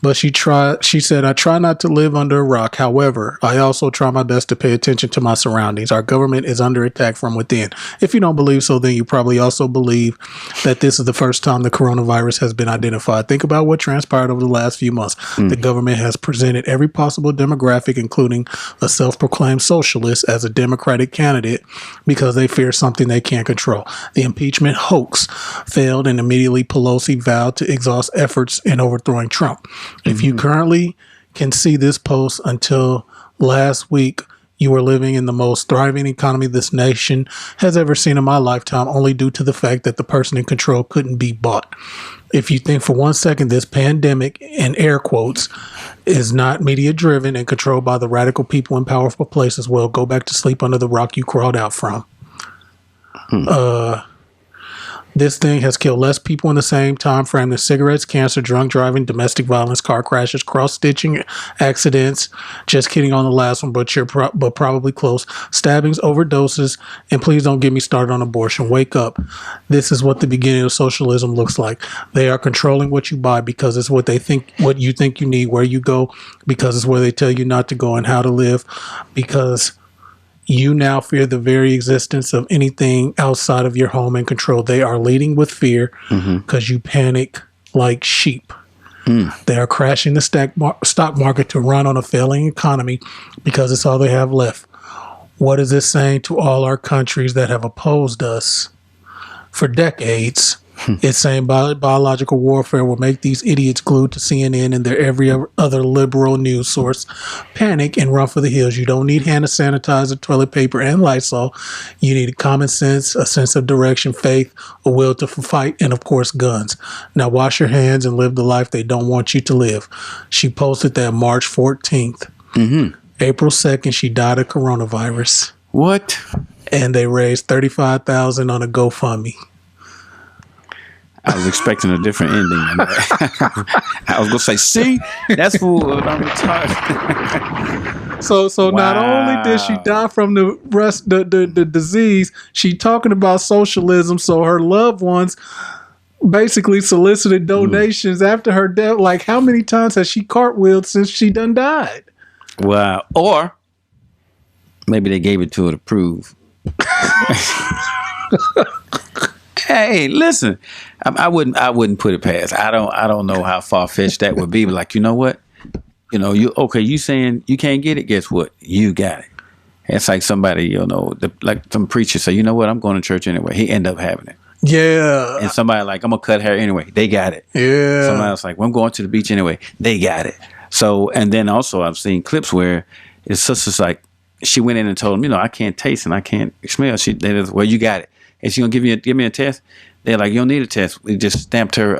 but she said, I try not to live under a rock. However, I also try my best to pay attention to my surroundings. Our government is under attack from within. If you don't believe so, then you probably also believe that this is the first time the coronavirus has been identified. Think about what transpired over the last few months. The government has presented every possible demographic, including a self-proclaimed socialist, as a Democratic candidate because they fear something they can't control. The impeachment hoax failed, and immediately Pelosi vowed to exhaust efforts in overthrowing Trump. If you currently can see this post until last week, You are living in the most thriving economy this nation has ever seen in my lifetime, only due to the fact that the person in control couldn't be bought. If you think for one second this pandemic, in air quotes, is not media driven and controlled by the radical people in powerful places, well, go back to sleep under the rock you crawled out from. This thing has killed less people in the same time frame than cigarettes, cancer, drunk driving, domestic violence, car crashes, cross-stitching, accidents. Just kidding on the last one, but but probably close. Stabbings, overdoses, and please don't get me started on abortion. Wake up. This is what the beginning of socialism looks like. They are controlling what you buy because it's what you think you need, where you go, because it's where they tell you not to go, and how to live, because you now fear the very existence of anything outside of your home and control. They are leading with fear because you panic like sheep. They are crashing the stock market to run on a failing economy because it's all they have left. What is this saying to all our countries that have opposed us for decades? It's saying biological warfare will make these idiots glued to CNN and their every other liberal news source panic and run for the hills. You don't need hand sanitizer, toilet paper, and Lysol. You need common sense, a sense of direction, faith, a will to fight, and of course, guns. Now wash your hands and live the life they don't want you to live. She posted that March 14th. April 2nd, she died of coronavirus. What? And they raised $35,000 on a GoFundMe. I was expecting a different ending than that. I was gonna say, see, that's what I'm retired. So not only did she die from the disease, she talking about socialism. So her loved ones basically solicited donations after her death. Like, how many times has she cartwheeled since she done died? Wow. Or maybe they gave it to her to prove. Hey, listen, I wouldn't put it past. I don't know how far fetched that would be, but like, you know what? You saying you can't get it? Guess what? You got it. It's like somebody, like some preacher say, you know what? I'm going to church anyway. He end up having it. Yeah. And somebody like, I'm gonna cut hair anyway. They got it. Yeah. Somebody else like, well, I'm going to the beach anyway. They got it. So, and then also I've seen clips where it's just like she went in and told them, I can't taste and I can't smell. Well, you got it. And she gonna give me a test. They're like, you don't need a test. We just stamped her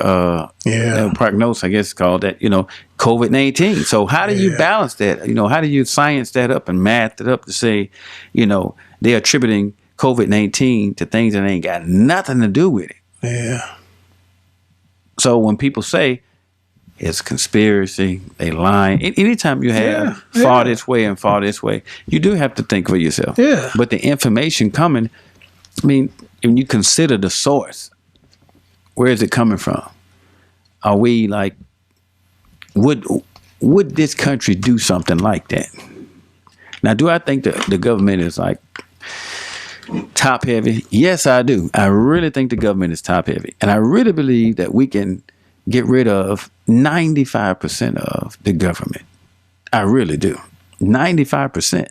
prognosis, I guess it's called that, COVID-19. So how do you balance that? How do you science that up and math it up to say, they're attributing COVID-19 to things that ain't got nothing to do with it. Yeah. So when people say it's conspiracy, they lying. Anytime you have far this way and far this way, you do have to think for yourself. Yeah. But the information coming, when you consider the source, where is it coming from? Are we like, would this country do something like that? Now, do I think the government is like top heavy? Yes, I do. I really think the government is top heavy. And I really believe that we can get rid of 95% of the government. I really do. 95%.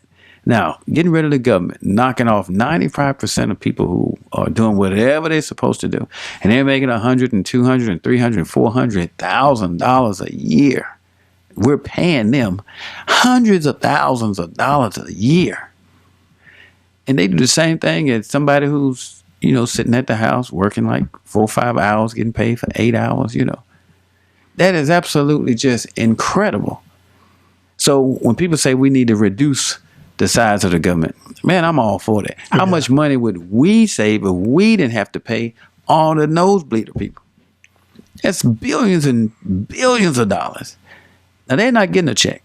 Now, getting rid of the government, knocking off 95% of people who are doing whatever they're supposed to do, and they're making $100,000 and $200,000 and $300,000 and $400,000 a year. We're paying them hundreds of thousands of dollars a year. And they do the same thing as somebody who's, sitting at the house working like 4 or 5 hours, getting paid for 8 hours, That is absolutely just incredible. So when people say we need to reduce the size of the government, man, I'm all for that. How much money would we save if we didn't have to pay all the nosebleeder people? That's billions and billions of dollars. Now, they're not getting a check.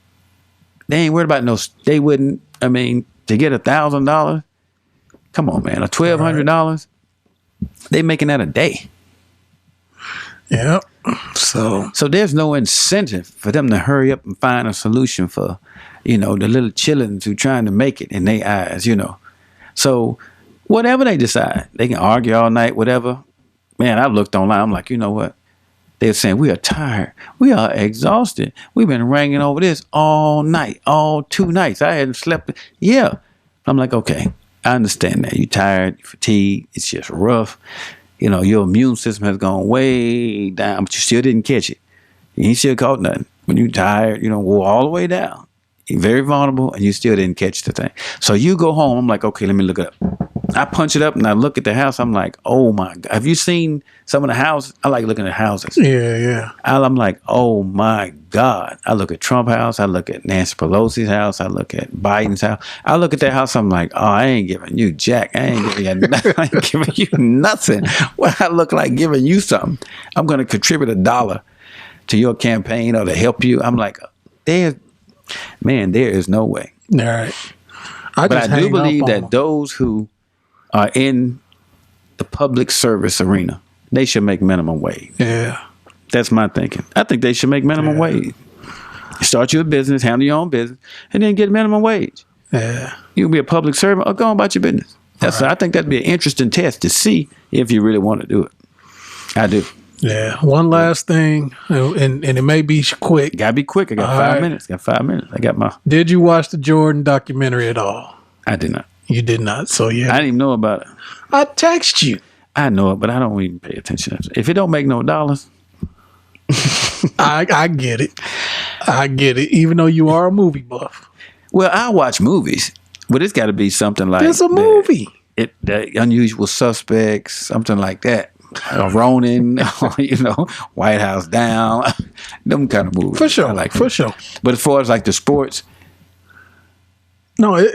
They ain't worried about they wouldn't, to get $1,000, come on, man, $1,200, they making that a day. Yep. So there's no incentive for them to hurry up and find a solution for, the little chillins who trying to make it in their eyes, So whatever they decide, they can argue all night, whatever. Man, I've looked online. I'm like, you know what? They're saying we are tired. We are exhausted. We've been ringing over this all night, all 2 nights. I hadn't slept. Yeah. I'm like, okay, I understand that. You're tired, you're fatigued. It's just rough. Your immune system has gone way down, but you still didn't catch it. You ain't still caught nothing. When you're tired, go all the way down. You're very vulnerable, and you still didn't catch the thing. So you go home. I'm like, okay, let me look it up. I punch it up, and I look at the house. I'm like, oh my God. Have you seen some of the houses? I like looking at houses. Yeah. I'm like, oh my God. I look at Trump's house. I look at Nancy Pelosi's house. I look at Biden's house. I look at that house. I'm like, oh, I ain't giving you jack. I ain't giving you nothing. What I look like giving you something? I'm going to contribute $1 to your campaign or to help you. I'm like, there is no way. All right. But I do believe that those who are in the public service arena, they should make minimum wage. Yeah. That's my thinking. I think they should make minimum wage. Start your business, handle your own business, and then get minimum wage. Yeah. You'll be a public servant or go on about your business. I think that'd be an interesting test to see if you really want to do it. I do. Yeah. One last thing, and it may be quick. Gotta be quick. I got 5 minutes. I got my. Did you watch the Jordan documentary at all? I did not. You did not. So yeah. I didn't even know about it. I text you. I know it, but I don't even pay attention. If it don't make no dollars. I get it. I get it. Even though you are a movie buff. Well, I watch movies, but it's got to be something like it's a movie. The Unusual Suspects, something like that. Ronin, White House Down, them kind of movies. For sure, I like for sure. But as far as like the sports, no. And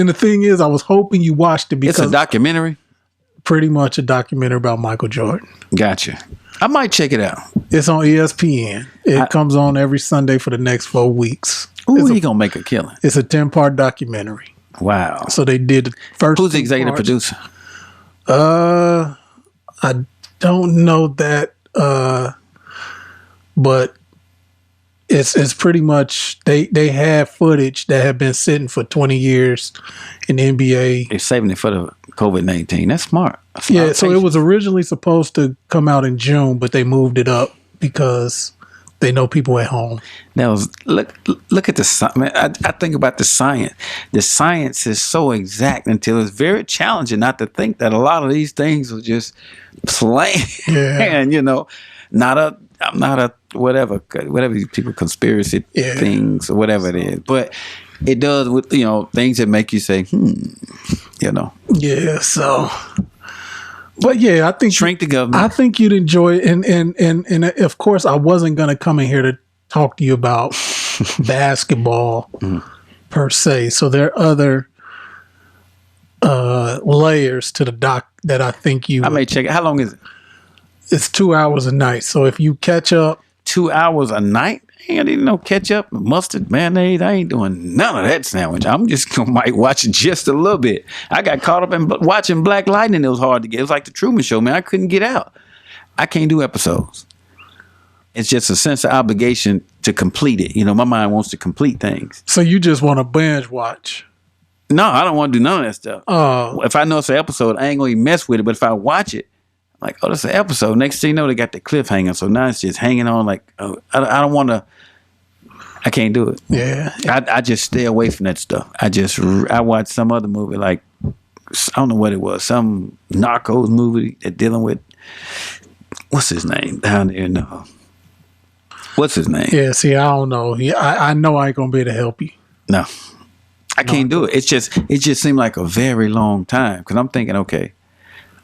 the thing is, I was hoping you watched it because it's a documentary. Pretty much a documentary about Michael Jordan. Gotcha. I might check it out. It's on ESPN. It comes on every Sunday for the next 4 weeks. Ooh, he gonna make a killing. It's a 10-part documentary. Wow. So they did the first. Who's the executive producer? I don't know that, but it's pretty much they have footage that have been sitting for 20 years in the NBA. They're saving it for the COVID-19. That's smart. Yeah, so it was originally supposed to come out in June, but they moved it up because they know people at home. That was look at the science. I think about the science. The science is so exact until it's very challenging not to think that a lot of these things are just plain. Yeah. And I'm not a whatever these people conspiracy things or whatever it is, but it does with things that make you say Yeah. So. But yeah, I think shrink the government. I think you'd enjoy it, and of course, I wasn't going to come in here to talk to you about basketball per se. So there are other layers to the doc that I think you. I may check it. How long is it? It's 2 hours a night. So if you catch up, 2 hours a night. I didn't know ketchup, mustard, mayonnaise. I ain't doing none of that sandwich. I'm just might watch it just a little bit. I got caught up in watching Black Lightning. It was hard to get. It was like the Truman Show, man. I couldn't get out. I can't do episodes. It's just a sense of obligation to complete it. My mind wants to complete things. So you just want to binge watch? No, I don't want to do none of that stuff. If I know it's an episode, I ain't going to even mess with it. But if I watch it, like, oh, that's an episode. Next thing you know, they got the cliffhanger. So now it's just hanging on like, I don't want to. I can't do it. Yeah. I just stay away from that stuff. I watched some other movie, like, I don't know what it was, some Narcos movie that dealing with, what's his name down there? What's his name? Yeah, see, I don't know. I know I ain't going to be able to help you. No. I can't do it. It just seemed like a very long time because I'm thinking, okay,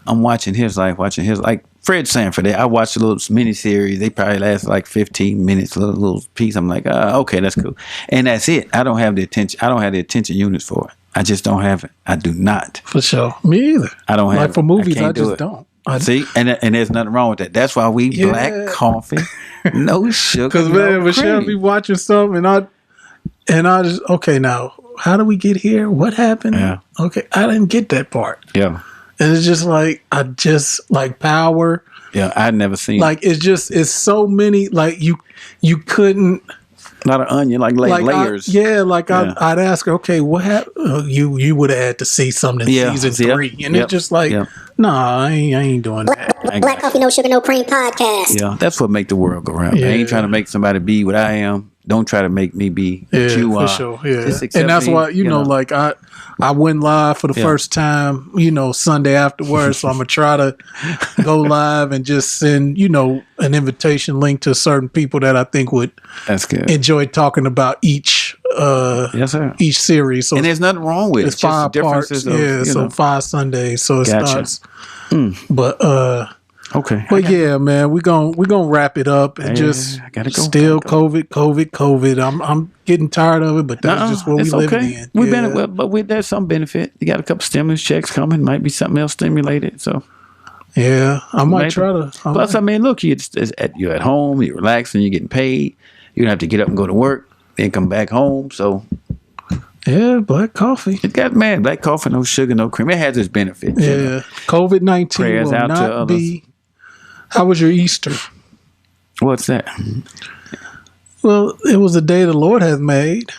I'm watching his life, like Fred Sanford. I watched a little mini series. They probably last like 15 minutes, a little piece. I'm like, okay, that's cool, and that's it. I don't have the attention. I don't have the attention units for it. I just don't have it. I do not. For sure, me either. I don't have like for movies. I just it. don't. See, and there's nothing wrong with that. That's why we black coffee, no sugar. Because man, Michelle be watching something, and I just now. How do we get here? What happened? Yeah. Okay, I didn't get that part. Yeah. And it's just like, I just like Power. Yeah, I'd never seen it's so many, like you couldn't. A lot of onion, like layers. I'd ask her, okay, what happened? You would have had to see something in season 3. And it's just like, nah, I ain't doing that. Black Coffee, No Sugar, No Cream podcast. Yeah, that's what make the world go round. I ain't trying to make somebody be what I am. Don't try to make me be what you are. For sure, yeah. And that's why, like I went live for the first time, Sunday afterwards. So I'm going to try to go live and just send, an invitation link to certain people that I think would that's good. enjoy talking about each Yes, sir. each series. So And there's nothing wrong with it. it's 5 parts. So 5 Sundays. So it starts. But okay. But yeah, man, we gonna wrap it up and just I gotta go. still COVID. I'm getting tired of it, but that's just what we living in. We've been, but there's some benefit. You got a couple stimulus checks coming. Might be something else stimulated. So yeah, I might try to. Plus, I mean, look, you're at home, you're relaxing, you're getting paid. You don't have to get up and go to work, then come back home. So yeah, black coffee. It got black coffee, no sugar, no cream. It has its benefits. Yeah, COVID-19 will not be. How was your Easter? What's that? Well, it was a day the Lord has made.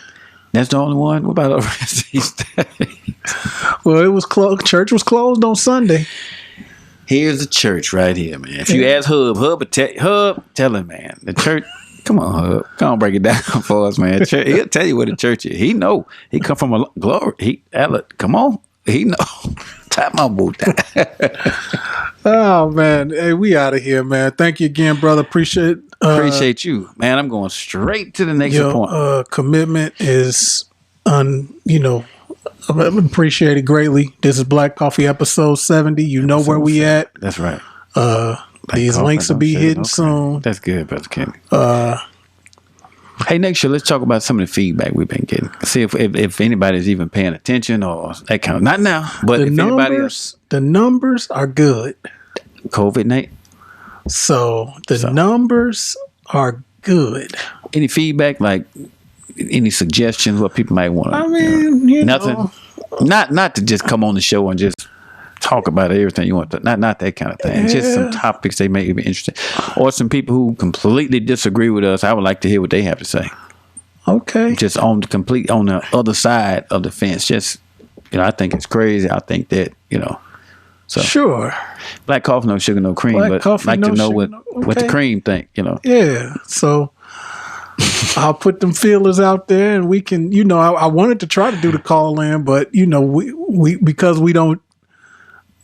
That's the only one? What about the rest of these days? Well, it was closed. Church was closed on Sunday. Here's the church right here, man. If you ask Hub, tell him, man. The church, come on, Hub. Come on, break it down for us, man. He'll tell you where the church is. He know. He come from a glory. Come on. He know. Tap my boot down. Oh, man. Hey, we out of here, man. Thank you again, brother. Appreciate you, man. I'm going straight to the next point. Commitment is, I appreciate it greatly. This is Black Coffee episode 70. You know where we at. That's right. These links will be hitting soon. That's good, Brother Kenny. Hey, next year, let's talk about some of the feedback we've been getting. See if anybody's even paying attention or that kind of. Not now, but if anybody else. The numbers are good. COVID-19. So the numbers are good. Any feedback, like any suggestions, what people might want? I mean, nothing. Not to just come on the show and just talk about everything you want. Not that kind of thing. It's just some topics they may be interested, or some people who completely disagree with us. I would like to hear what they have to say. Okay. Just on the other side of the fence. Just I think it's crazy. I think that So sure. Black coffee, no sugar, no cream. Black coffee, like no to know sugar, what the cream think. Yeah. So I'll put them feelers out there, and we can. I wanted to try to do the call in, but we because we don't.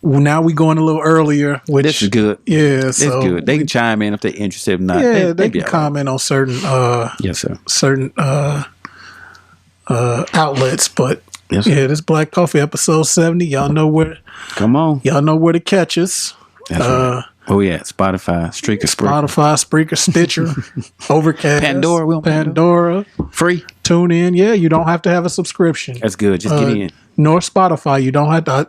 Now we going a little earlier, which this is good. Yeah, it's good. They can chime in if they're interested. If not, yeah, they can comment on certain. Yes, sir. Certain outlets, but yes, sir. Yeah, this Black Coffee episode 70. Y'all know where. Come on, y'all know where to catch us. That's right. Oh yeah, Spotify, Spreaker, Stitcher, Overcast, Pandora, free. Tune in. Yeah, you don't have to have a subscription. That's good. Just get in. Nor Spotify. You don't have to.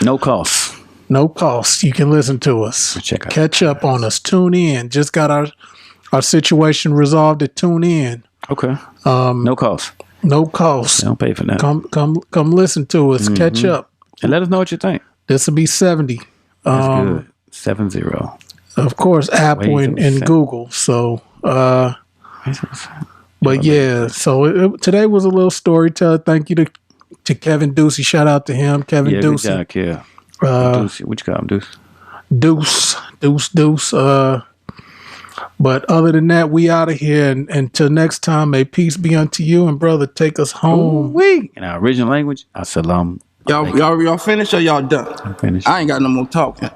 No cost. No cost. You can listen to us. Catch up on us. Tune in. Just got our situation resolved at Tune In. Okay. No cost. No cost. Don't pay for that. Come listen to us. Mm-hmm. Catch up. And let us know what you think. This will be 70. That's good. 70. Of course, Apple and Google. So, but yeah. So today was a little storyteller. Thank you to Kevin Ducey. Shout out to him, Kevin Ducey. Good job, Ducey. What you call him, Deuce? Deuce. But other than that, we out of here. And until next time, may peace be unto you. And brother, take us home. In our original language, Assalam. Y'all finished or y'all done? I'm finished. I ain't got no more talking.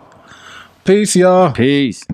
Peace, y'all. Peace.